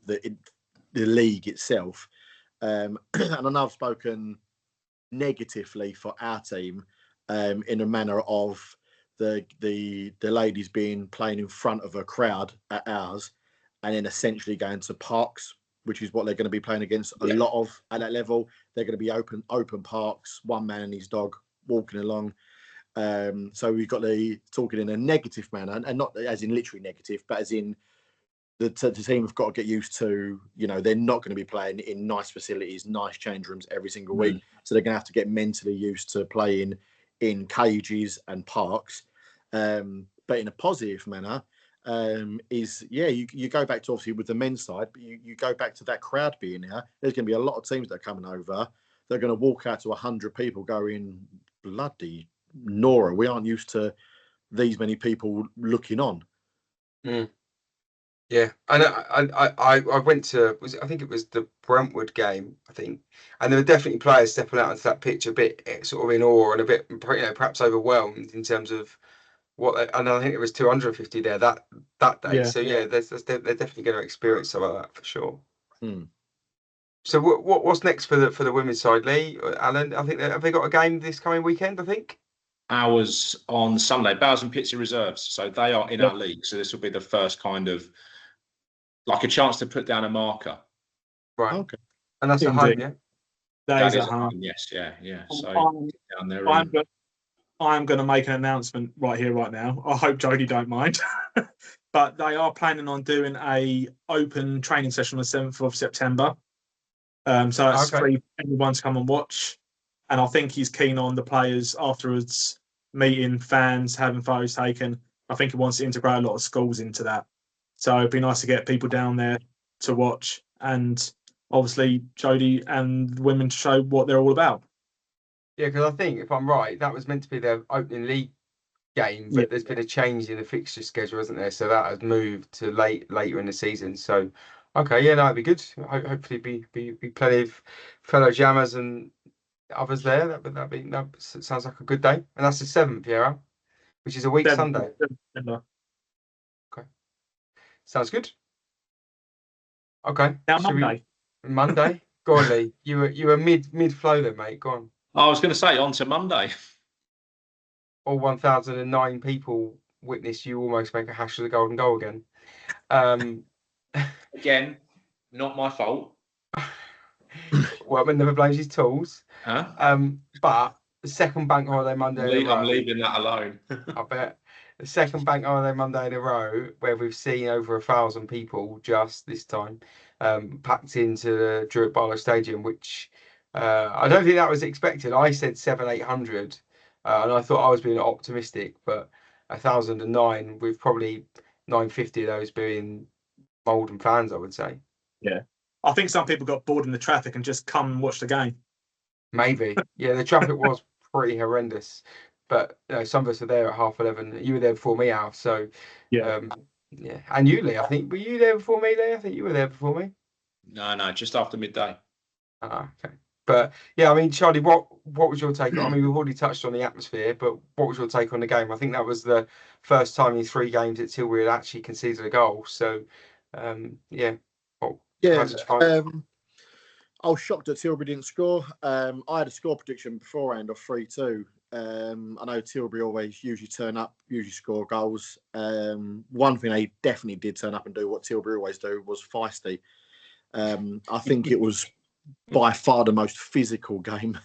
the league itself. And I know I've spoken negatively for our team in a manner of the ladies playing in front of a crowd at ours, and then essentially going to parks, which is what they're going to be playing against a lot of at that level. They're going to be open parks, one man and his dog walking along. So we've got talking in a negative manner, and not as in literally negative, but as in the team have got to get used to, they're not going to be playing in nice facilities, nice change rooms every single week. So they're going to have to get mentally used to playing in cages and parks. But in a positive manner, you go back to, obviously with the men's side, but you go back to that crowd being there. There's going to be a lot of teams that are coming over. They're going to walk out to 100 people going, bloody Nora, we aren't used to these many people looking on. Yeah, and I went to, I think it was the Brentwood game, I think, and there were definitely players stepping out onto that pitch a bit sort of in awe and a bit, perhaps overwhelmed in terms of and I think it was 250 there that day. Yeah. So yeah, they're definitely going to experience some of that for sure. So what's next for the women's side, Lee? Alan, I think have they got a game this coming weekend? I think. Ours on Sunday, Bowes and Pitsea Reserves. So they are in our league. So this will be the first kind of like a chance to put down a marker. Right. Okay. And that's at home, yeah? That is at home. Yes, yeah. So down there. I'm going to make an announcement right here, right now. I hope Jodie don't mind. But they are planning on doing a open training session on the 7th of September. So that's free for anyone to come and watch. And I think he's keen on the players afterwards meeting fans, having photos taken. I think he wants to integrate a lot of schools into that. So it'd be nice to get people down there to watch, and obviously Jodie and the women to show what they're all about. Yeah, because I think, if I'm right, that was meant to be their opening league game, but there's been a change in the fixture schedule, hasn't there? So that has moved to later in the season. So, okay, yeah, that'd be good. Hopefully, be plenty of fellow jammers and others there. That sounds like a good day. And that's the 7th, yeah, which is a week Sunday. Okay, sounds good. Okay, now Monday. Go on, Lee. You were mid flow then, mate. Go on. I was going to say on to Monday. All 1,009 people witnessed you almost make a hash of the golden goal again. Again, not my fault. Workman never blames his tools. Huh? But the second bank holiday Monday in a row, I'm leaving that alone. I bet. The second bank holiday Monday in a row where we've seen over 1,000 people just this time packed into the Druitt Barlow Stadium, which I don't think that was expected. I said 700-800, and I thought I was being optimistic, but 1,009, with probably 950 of those being Molden fans, I would say. Yeah. I think some people got bored in the traffic and just come and watch the game. Maybe. Yeah, the traffic was pretty horrendous. But some of us are there at 11:30. You were there before me, Alf. So, Yeah. yeah. And you, Lee, I think, were you there before me, Lee? I think you were there before me. No, just after midday. Okay. But yeah, I mean, Charlie, what was your take? I mean, we've already touched on the atmosphere, but what was your take on the game? I think that was the first time in 3 games that Tilbury had actually conceded a goal. So, yeah. How did you find it? I was shocked that Tilbury didn't score. I had a score prediction beforehand of 3-2. I know Tilbury usually turn up, usually score goals. One thing they definitely did turn up and do what Tilbury always do was feisty. I think it was by far the most physical game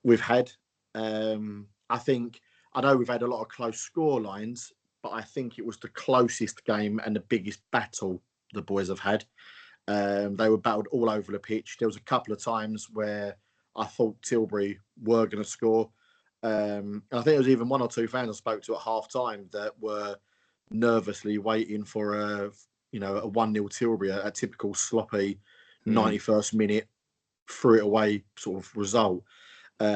we've had. I know we've had a lot of close score lines, but I think it was the closest game and the biggest battle the boys have had. They were battled all over the pitch. There was a couple of times where I thought Tilbury were going to score. And I think there was even 1 or 2 fans I spoke to at half time that were nervously waiting for a 1-0 Tilbury, a typical sloppy 91st minute, threw it away sort of result. So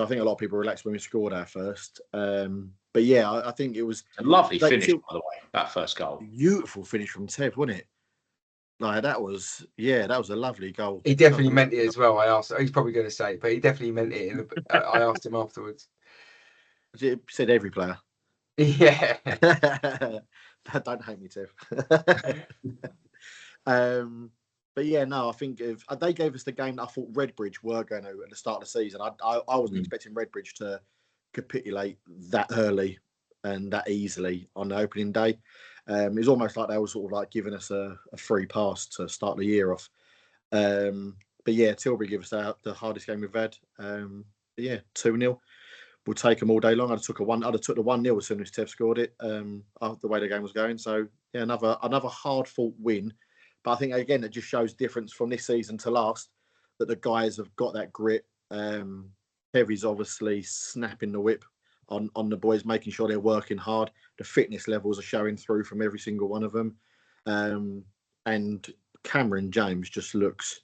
I think a lot of people relaxed when we scored our first. But yeah, I think it was a lovely finish, by the way, that first goal. Beautiful finish from Tev, wasn't it? Like that was a lovely goal. He definitely meant it as well. I asked. He's probably going to say it, but he definitely meant it. I asked him afterwards. It said every player. Yeah. Don't hate me, Tev. But yeah, no, I think if they gave us the game that I thought Redbridge were going to at the start of the season. I wasn't expecting Redbridge to capitulate that early and that easily on the opening day. It was almost like they were sort of like giving us a free pass to start the year off. But yeah, Tilbury gave us the hardest game we've had. But yeah, 2-0. We'll take them all day long. I'd have took the 1-0 as soon as Tev scored it. The way the game was going. So yeah, another hard fought win. But I think again it just shows difference from this season to last, that the guys have got that grit. Heavy's obviously snapping the whip on the boys, making sure they're working hard. The fitness levels are showing through from every single one of them. And Cameron James just looks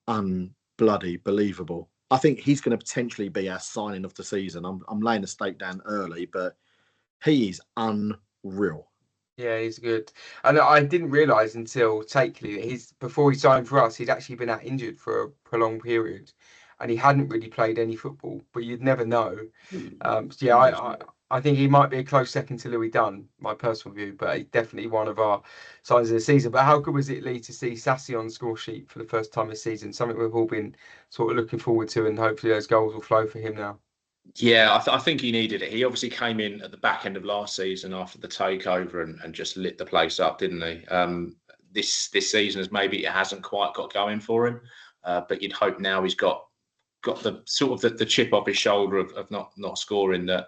unbloody believable. I think he's going to potentially be our signing of the season. I'm laying the stake down early, but he is unreal. Yeah, he's good. And I didn't realise until Takely that before he signed for us, he'd actually been out injured for a prolonged period, and he hadn't really played any football. But you'd never know. So yeah, I think he might be a close second to Louis Dunn, my personal view, but he's definitely one of our signs of the season. But how good was it, Lee, to see Sassy on the score sheet for the first time this season? Something we've all been sort of looking forward to, and hopefully those goals will flow for him now. Yeah, I think he needed it. He obviously came in at the back end of last season after the takeover and just lit the place up, didn't he? This season it hasn't quite got going for him, but you'd hope now he's got the sort of the chip off his shoulder of not scoring. That,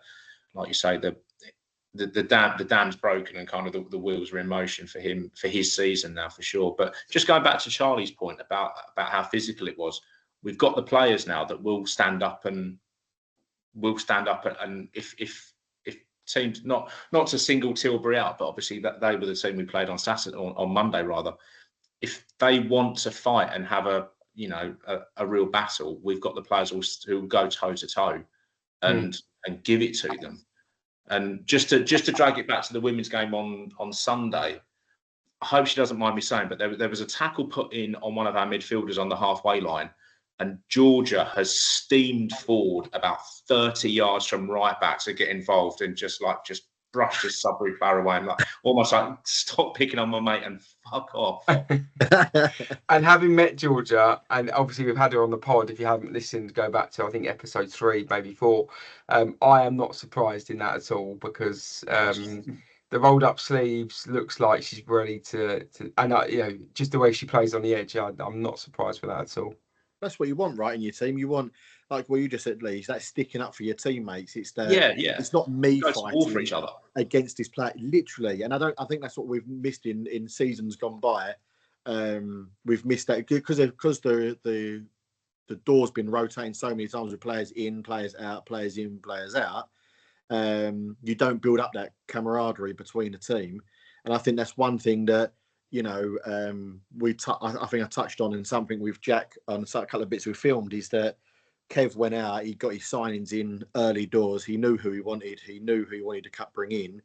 like you say, the dam's broken and kind of the wheels are in motion for him for his season now for sure. But just going back to Charlie's point about how physical it was, we've got the players now that will stand up and if teams not to single Tilbury out, but obviously that they were the team we played on Saturday on Monday rather. If they want to fight and have a real battle, we've got the players who will go toe to toe and give it to them. And just to drag it back to the women's game on Sunday, I hope she doesn't mind me saying, but there was a tackle put in on one of our midfielders on the halfway line. And Georgia has steamed forward about 30 yards from right back to get involved and just brushed his Sudbury player away and almost stop picking on my mate and fuck off. And having met Georgia, and obviously we've had her on the pod, if you haven't listened, go back to I think episode 3, maybe 4. I am not surprised in that at all, because the rolled up sleeves looks like she's ready to and just the way she plays on the edge, I'm not surprised with that at all. That's what you want, right, in your team. You want, like what you just said, Lee, that's sticking up for your teammates. It's It's not me fighting for each other against this player, literally. And I think that's what we've missed in seasons gone by. We've missed that because the door's been rotating so many times with players in, players out, players in, players out. You don't build up that camaraderie between the team, and I think that's one thing that I think I touched on in something with Jack on a couple of bits we filmed, is that Kev went out, he got his signings in early doors, he knew who he wanted to bring in,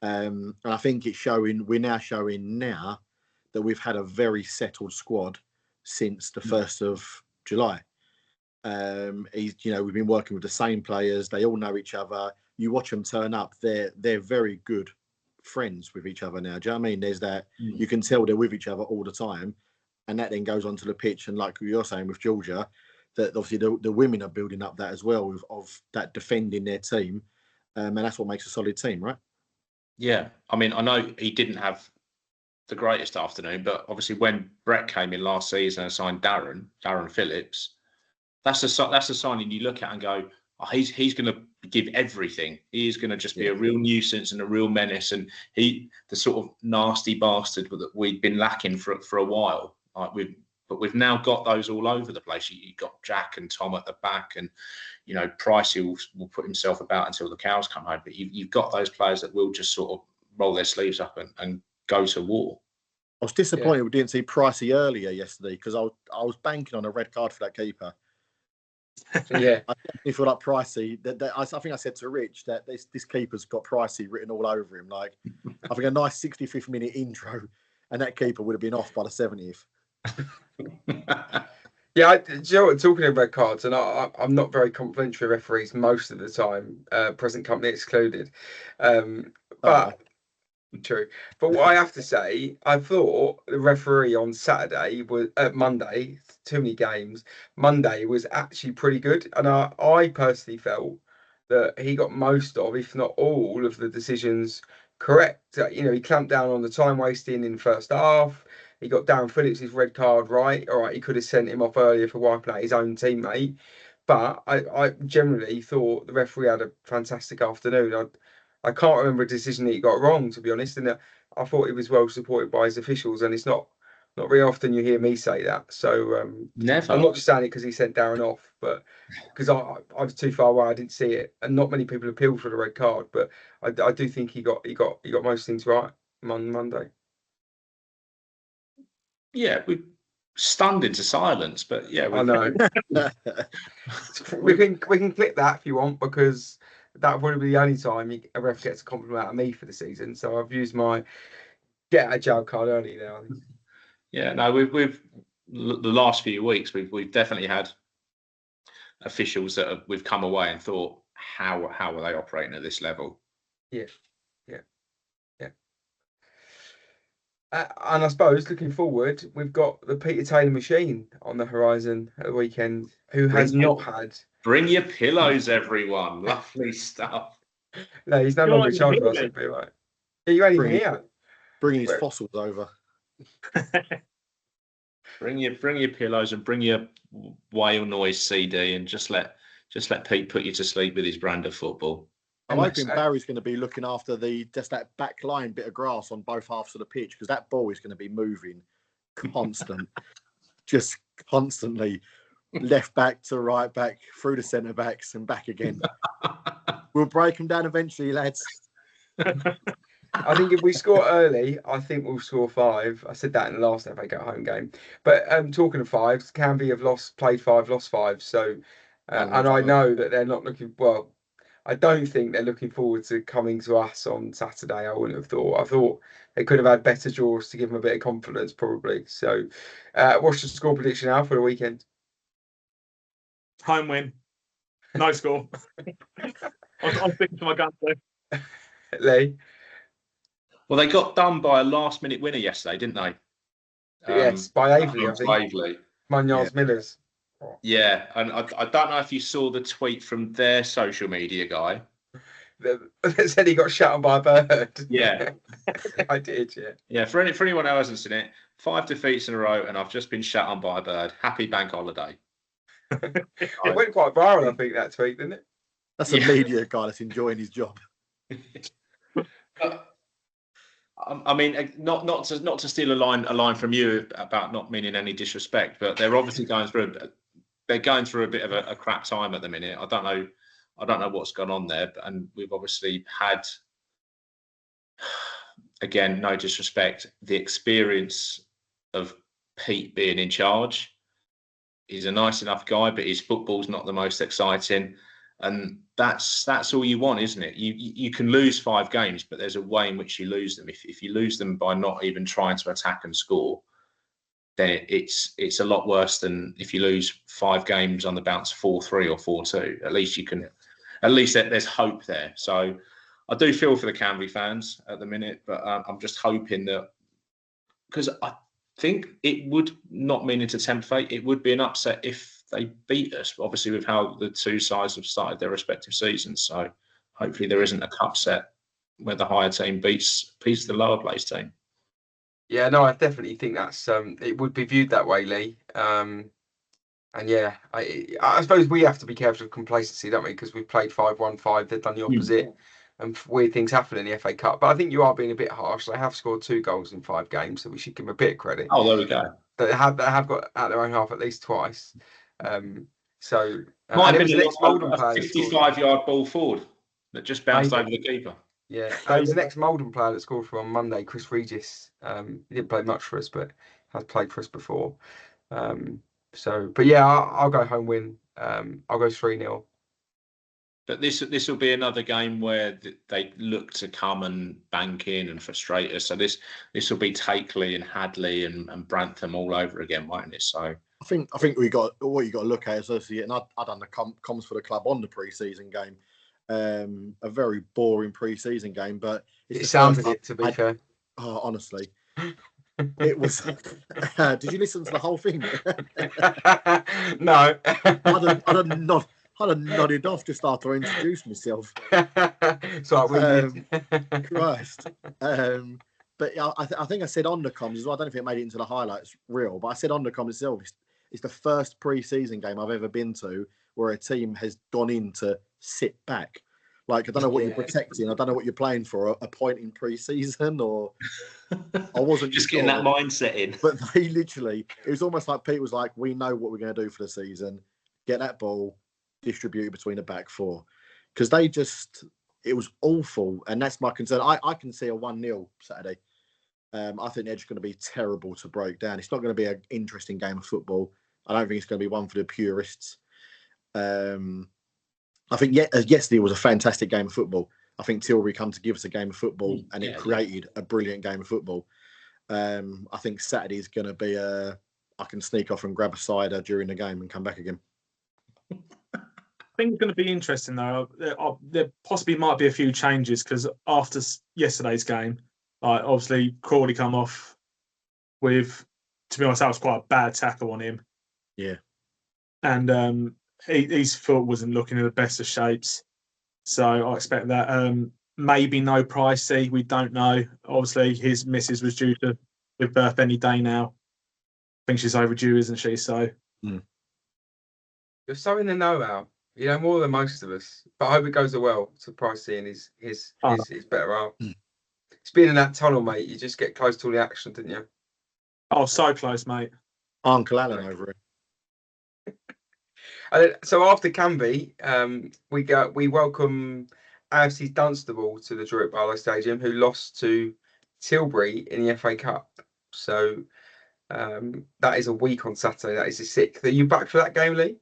and I think we're now showing that we've had a very settled squad since the 1st of July. We've been working with the same players, they all know each other, you watch them turn up, they're very good friends with each other now. Do you know what I mean? There's that, you can tell they're with each other all the time, and that then goes onto the pitch. And like you're saying with Georgia, that obviously the women are building up that as well, of that defending their team, and that's what makes a solid team, right? Yeah, I mean, I know he didn't have the greatest afternoon, but obviously when Brett came in last season and signed Darren Phillips, that's a signing you look at and go, oh, he's going to give everything. He is going to just be a real nuisance and a real menace, and the sort of nasty bastard that we'd been lacking for a while. But we've now got those all over the place. You've got Jack and Tom at the back, and Pricey will put himself about until the cows come home. But you've got those players that will just sort of roll their sleeves up and go to war. I was disappointed we didn't see Pricey earlier yesterday, because I was banking on a red card for that keeper. Yeah, I definitely feel like Pricey. I think I said to Rich that this keeper's got Pricey written all over him. Like, I think a nice 65th minute intro, and that keeper would have been off by the 70th. Yeah, do you know what? Talking about cards, and I'm not very complimentary referees most of the time, present company excluded. But true. But what I have to say, I thought the referee on Saturday was Monday. Too many games. Monday was actually pretty good, and I personally felt that he got most of, if not all, of the decisions correct. He clamped down on the time wasting in the first half. He got Darren Phillips' red card right. All right, he could have sent him off earlier for wiping out his own teammate. But I generally thought the referee had a fantastic afternoon. I can't remember a decision that he got wrong, to be honest. And I thought he was well supported by his officials. And it's not very often you hear me say that. So never. I'm not just saying it because he sent Darren off, but because I was too far away, I didn't see it. And not many people appealed for the red card. But I do think he got most things right on Monday. Yeah, we stunned into silence, but yeah, I know. we can clip that if you want, because that'll probably be the only time a ref gets a compliment out of me for the season. So I've used my get out of jail card early now. Yeah, no, we've the last few weeks we've definitely had officials that we've come away and thought, how are they operating at this level? Yeah. And I suppose looking forward, we've got the Peter Taylor machine on the horizon at the weekend, who has not had. Bring your pillows, everyone. Lovely stuff. No, he's no longer in charge of us. It'd be right. Yeah, you ain't even here. Bringing his fossils over. Bring your pillows and bring your whale noise CD, and just let Pete put you to sleep with his brand of football. I'm hoping Barry's going to be looking after just that back line bit of grass on both halves of the pitch, because that ball is going to be moving just constantly, left back to right back, through the centre backs and back again. We'll break them down eventually, lads. I think if we score early, I think we'll score 5. I said that in the last FA Cup home game. But talking of 5s, Canvey have played 5, lost 5. So, and I know that they're not looking well. I don't think they're looking forward to coming to us on Saturday. I wouldn't have thought. I thought they could have had better draws to give them a bit of confidence, probably. So, what's the score prediction now for the weekend? Home win. No score. I'm sticking to my guns though. Lee? Well, they got done by a last-minute winner yesterday, didn't they? Yes, by Aveley, I think. Aveley. Munoz Millers. Yeah, and I don't know if you saw the tweet from their social media guy. That said he got shot on by a bird. Yeah. I did, yeah. Yeah, for anyone who hasn't seen it, 5 defeats in a row and I've just been shot on by a bird. Happy bank holiday. It went quite viral, I think, that tweet, didn't it? That's a media guy that's enjoying his job. I mean, not to steal a line from you about not meaning any disrespect, but they're obviously going through a bit of a crap time at the minute. I don't know I don't know what's gone on there, and we've obviously had, again, no disrespect, the experience of Pete being in charge. He's a nice enough guy, but his football's not the most exciting. And that's all you want, isn't it? You can lose 5 games, but there's a way in which you lose them. If you lose them by not even trying to attack and score, then it's a lot worse than if you lose 5 games on the bounce 4-3 or 4-2. At least there's hope there. So I do feel for the Canvey fans at the minute, but I'm just hoping that, because I think it would, not meaning to tempt fate, it would be an upset if they beat us, obviously, with how the two sides have started their respective seasons. So hopefully there isn't a cup set where the higher team beats the lower place team. Yeah, no, I definitely think that's it would be viewed that way, Lee. And yeah, I suppose we have to be careful of complacency, don't we? Because we've played 5-1-5, they've done the opposite, and weird things happen in the FA Cup. But I think you are being a bit harsh. They have scored 2 goals in 5 games, so we should give them a bit of credit. Oh, there we go. They have got at their own half at least twice. So might and have been an ex-Malden player, 55-yard ball forward that just bounced over the keeper. Yeah, it was an ex-Malden player that scored for on Monday, Chris Regis. He didn't play much for us, but has played for us before. But yeah, I'll go home win. I'll go 3-0. But this will be another game where they look to come and bank in and frustrate us. So this will be Takeley and Hadley and Brantham all over again, won't it? So I think what you got to look at is obviously, and I've done the comms for the club on the pre-season game. A very boring pre-season game, but it sounded it, to be fair. Oh, honestly, it was. Did you listen to the whole thing? No. I'd have nodded off just after I introduced myself. Sorry, Christ. But I think I said on the comms as well. I don't know if it made it into the highlights reel, but I said on the comms itself, it's the first pre-season game I've ever been to where a team has gone in to sit back. Like, I don't know what you're protecting. I don't know what you're playing for, a point in pre-season, or I wasn't just getting that mindset in. But they literally, it was almost like Pete was like, we know what we're going to do for the season. Get that ball distributed between the back 4. Because it was awful. And that's my concern. I can see a 1-0 Saturday. I think they're just going to be terrible to break down. It's not going to be an interesting game of football. I don't think it's going to be one for the purists. I think yesterday was a fantastic game of football. I think Tilbury come to give us a game of football, and it created a brilliant game of football. I think Saturday is going to be I can sneak off and grab a cider during the game and come back again. I think it's going to be interesting, though. There possibly might be a few changes, because after yesterday's game, obviously Crawley come off with, to be honest, that was quite a bad tackle on him. Yeah. And his foot wasn't looking in the best of shapes. So I expect that. Maybe no Pricey, we don't know. Obviously, his missus was due to give birth any day now. I think she's overdue, isn't she? So you're so in the know, Al. You know more than most of us. But I hope it goes well to Pricey and his better half. It's been in that tunnel, mate. You just get close to all the action, didn't you? Oh, so close, mate. Uncle Alan over it. So after Canvey, we welcome AFC's Dunstable to the Druitt Barlow Stadium, who lost to Tilbury in the FA Cup. So that is a week on Saturday. That is the 6th. Are you back for that game, Lee?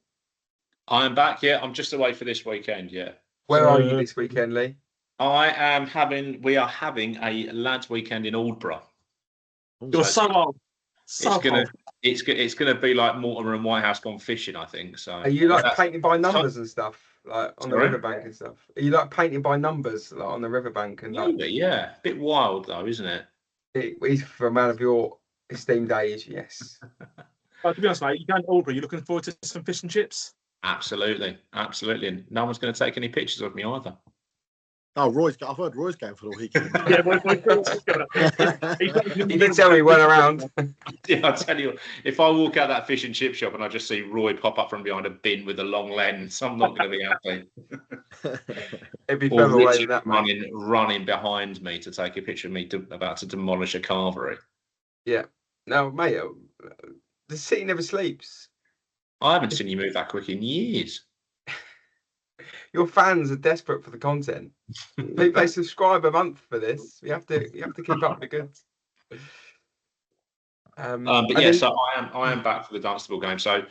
I am back. Yeah, I'm just away for this weekend. Yeah. Where are you this weekend, Lee? We are having a lads' weekend in Aldborough. You're so old. It's gonna be like Mortimer and Whitehouse gone fishing, I think. So are you like painting by numbers and stuff, like on the riverbank and stuff? Are you like painting by numbers, like on the riverbank and maybe, yeah, a bit wild though, isn't it? It's for a man of your esteemed age, yes. To be honest, mate, you're going to Aldbury. You're looking forward to some fish and chips? Absolutely. And no one's going to take any pictures of me either. Oh, I've heard Roy's going for the weekend. He did tell me he went around. Yeah, I tell you, if I walk out that fish and chip shop and I just see Roy pop up from behind a bin with a long lens, I'm not going to be happy. It'd be further away than that, running behind me to take a picture of me about to demolish a carvery. Yeah. No, mate, the city never sleeps. I haven't seen you move that quick in years. your fans are desperate for the content. They subscribe a month for this. You have to keep up the goods. But yeah, so I am back for the Dunstable game. So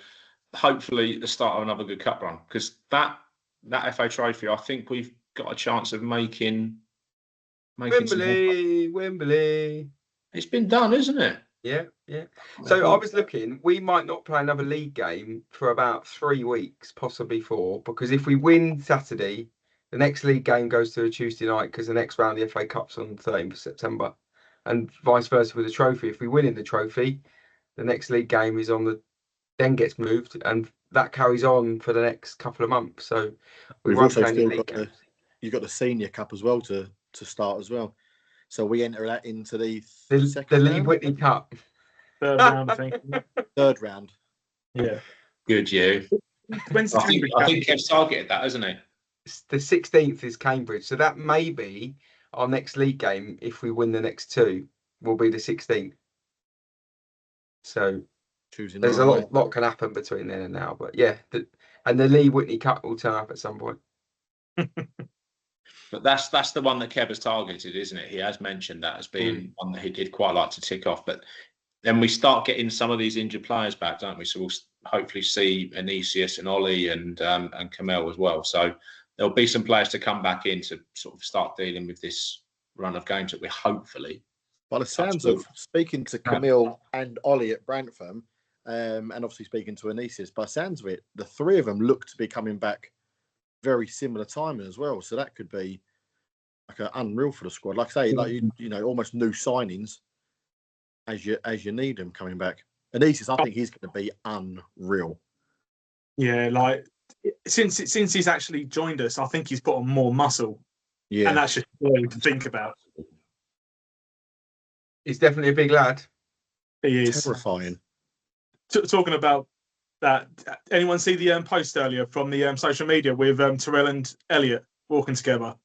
hopefully the start of another good cup run, because that FA Trophy, I think we've got a chance of making Wembley. It's been done, isn't it? Yeah. So I was looking, we might not play another league game for about 3 weeks, possibly 4, because if we win Saturday, the next league game goes to a Tuesday night because the next round of the FA Cup's on the 13th of September, and vice versa with the trophy. If we win in the trophy, the next league game is then gets moved, and that carries on for the next couple of months. So we've also still got you've got the Senior Cup as well to start as well. So we enter that into the Lee Witney Cup. Third round, I think. Third round. Yeah. Good, you. When's I think Kev's targeted that, hasn't he? The 16th is Cambridge. So that may be our next league game. If we win the next 2, will be the 16th. So there's a lot can happen between then and now. But yeah, and the Lee Witney Cup will turn up at some point. But that's the one that Kev has targeted, isn't it? He has mentioned that as being one that he did quite like to tick off. But then we start getting some of these injured players back, don't we? So we'll hopefully see Anisius and Ollie and Kamel as well. So there'll be some players to come back in to sort of start dealing with this run of games that we're hopefully. By the sounds of speaking to Camille and Ollie at Brantham, and obviously speaking to Anisius, by the sounds of it, the 3 of them look to be coming back very similar timing as well. So that could be like unreal for the squad. Like I say, like you know, almost new signings as you need them coming back. Anisius, I think he's going to be unreal. Yeah, like since he's actually joined us, I think he's put on more muscle. Yeah, and that's just really to think about. He's definitely a big lad. He is terrifying. Talking about that, anyone see the post earlier from the social media with Terrell and Elliot walking together?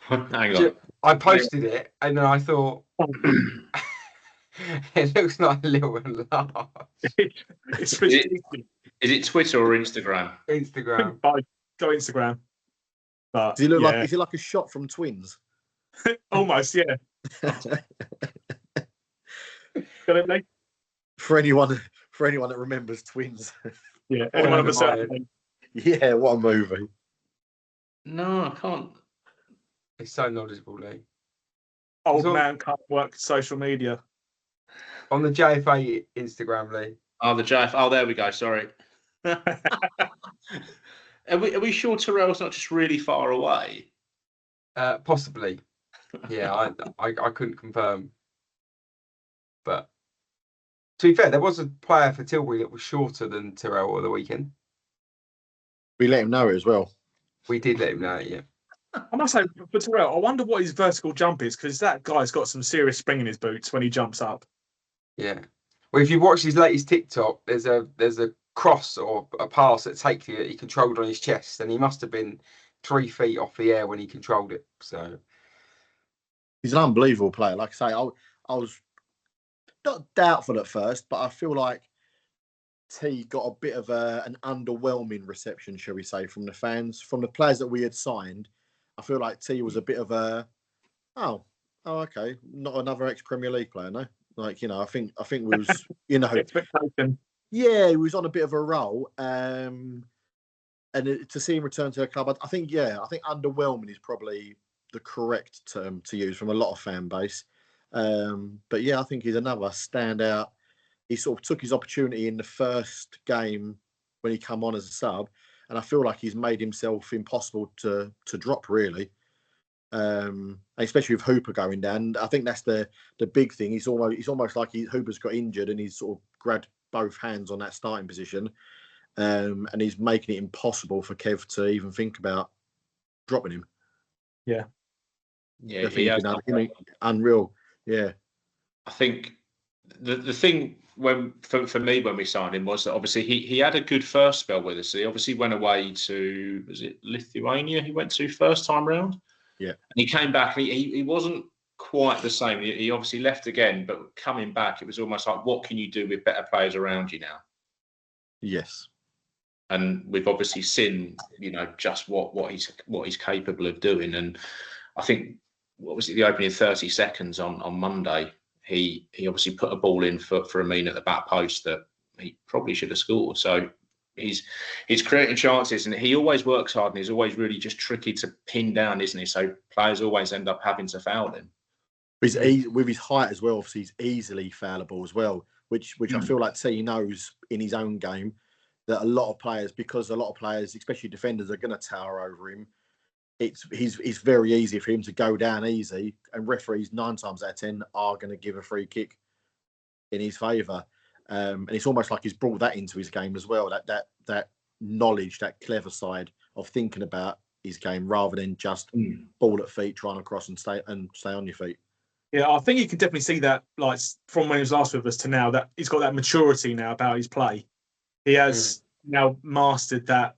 Hang on. I posted it and then I thought it looks like a little large. Is it Twitter or Instagram? Instagram. Go Instagram. But does he look like? Is it like a shot from Twins? Almost, yeah. Got it, mate? For anyone that remembers Twins. Yeah, anyone of a certain. Yeah, what a movie. No, I can't. It's so knowledgeable, Lee. Old man can't work social media. On the JFA Instagram, Lee. Oh, the JFA. Oh, there we go. Sorry. Are we sure Terrell's not just really far away? Possibly. Yeah, I couldn't confirm. But to be fair, there was a player for Tilbury that was shorter than Terrell at the weekend. We let him know it as well. We did let him know it, yeah. I must say, for Terrell, I wonder what his vertical jump is, because that guy's got some serious spring in his boots when he jumps up. Yeah. Well, if you watch his latest TikTok, there's a cross or a pass that takes you that he controlled on his chest, and he must have been 3 feet off the air when he controlled it. So he's an unbelievable player. Like I say, I was not doubtful at first, but I feel like T got a bit of an underwhelming reception, shall we say, from the fans, from the players that we had signed. I feel like T was a bit of a, oh, okay, not another ex-Premier League player, no. Like, you know, I think we was, you know, expectation. Yeah, he was on a bit of a roll, and to see him return to the club, I think underwhelming is probably the correct term to use from a lot of fan base. But yeah, I think he's another standout. He sort of took his opportunity in the first game when he come on as a sub, and I feel like he's made himself impossible to drop, really. Especially with Hooper going down. I think that's the big thing. He's almost like Hooper's got injured and he's sort of grabbed both hands on that starting position, and he's making it impossible for Kev to even think about dropping him. Yeah, he has unreal. Yeah, I think the thing for me when we signed him was that obviously he had a good first spell with us. He obviously went away to, was it Lithuania? He went to first time round. Yeah, and he came back. And he wasn't quite the same. He obviously left again, but coming back, it was almost like, what can you do with better players around you now? Yes. and we've obviously seen, just what he's capable of doing. And I think, what was it, the opening 30 seconds on Monday, he obviously put a ball in for Amin at the back post that he probably should have scored. So he's creating chances, and he always works hard, and he's always really just tricky to pin down, isn't he? So players always end up having to foul him. With his height as well, obviously he's easily foulable as well, which I feel like T knows in his own game that a lot of players, especially defenders, are going to tower over him. It's very easy for him to go down easy, and referees 9 times out of 10 are going to give a free kick in his favour. And it's almost like he's brought that into his game as well. That knowledge, that clever side of thinking about his game rather than just ball at feet, trying to cross and stay on your feet. Yeah, I think you can definitely see that, like from when he was last with us to now, that he's got that maturity now about his play. He has now mastered that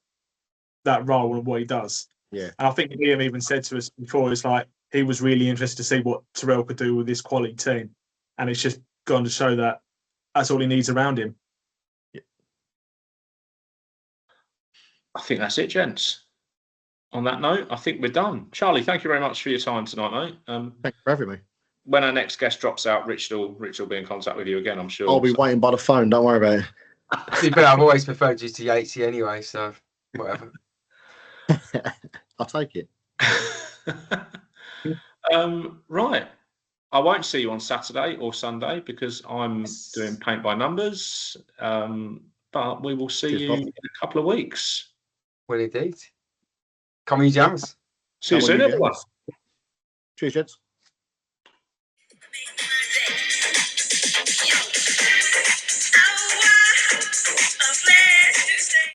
role and what he does. Yeah, and I think Liam even said to us before, it's like he was really interested to see what Terrell could do with this quality team, and it's just gone to show that that's all he needs around him. Yeah. I think that's it, gents. On that note, I think we're done. Charlie, thank you very much for your time tonight, mate. Thank you for having me. When our next guest drops out, Rich will be in contact with you again, I'm sure. I'll be waiting by the phone. Don't worry about it. To be fair, I've always preferred you to Yatesy anyway, so whatever. I'll take it. Right. I won't see you on Saturday or Sunday because I'm doing paint by numbers. But we will see you in a couple of weeks. Well, indeed. Come on, you jams. See you soon, everyone. Cheers, gents.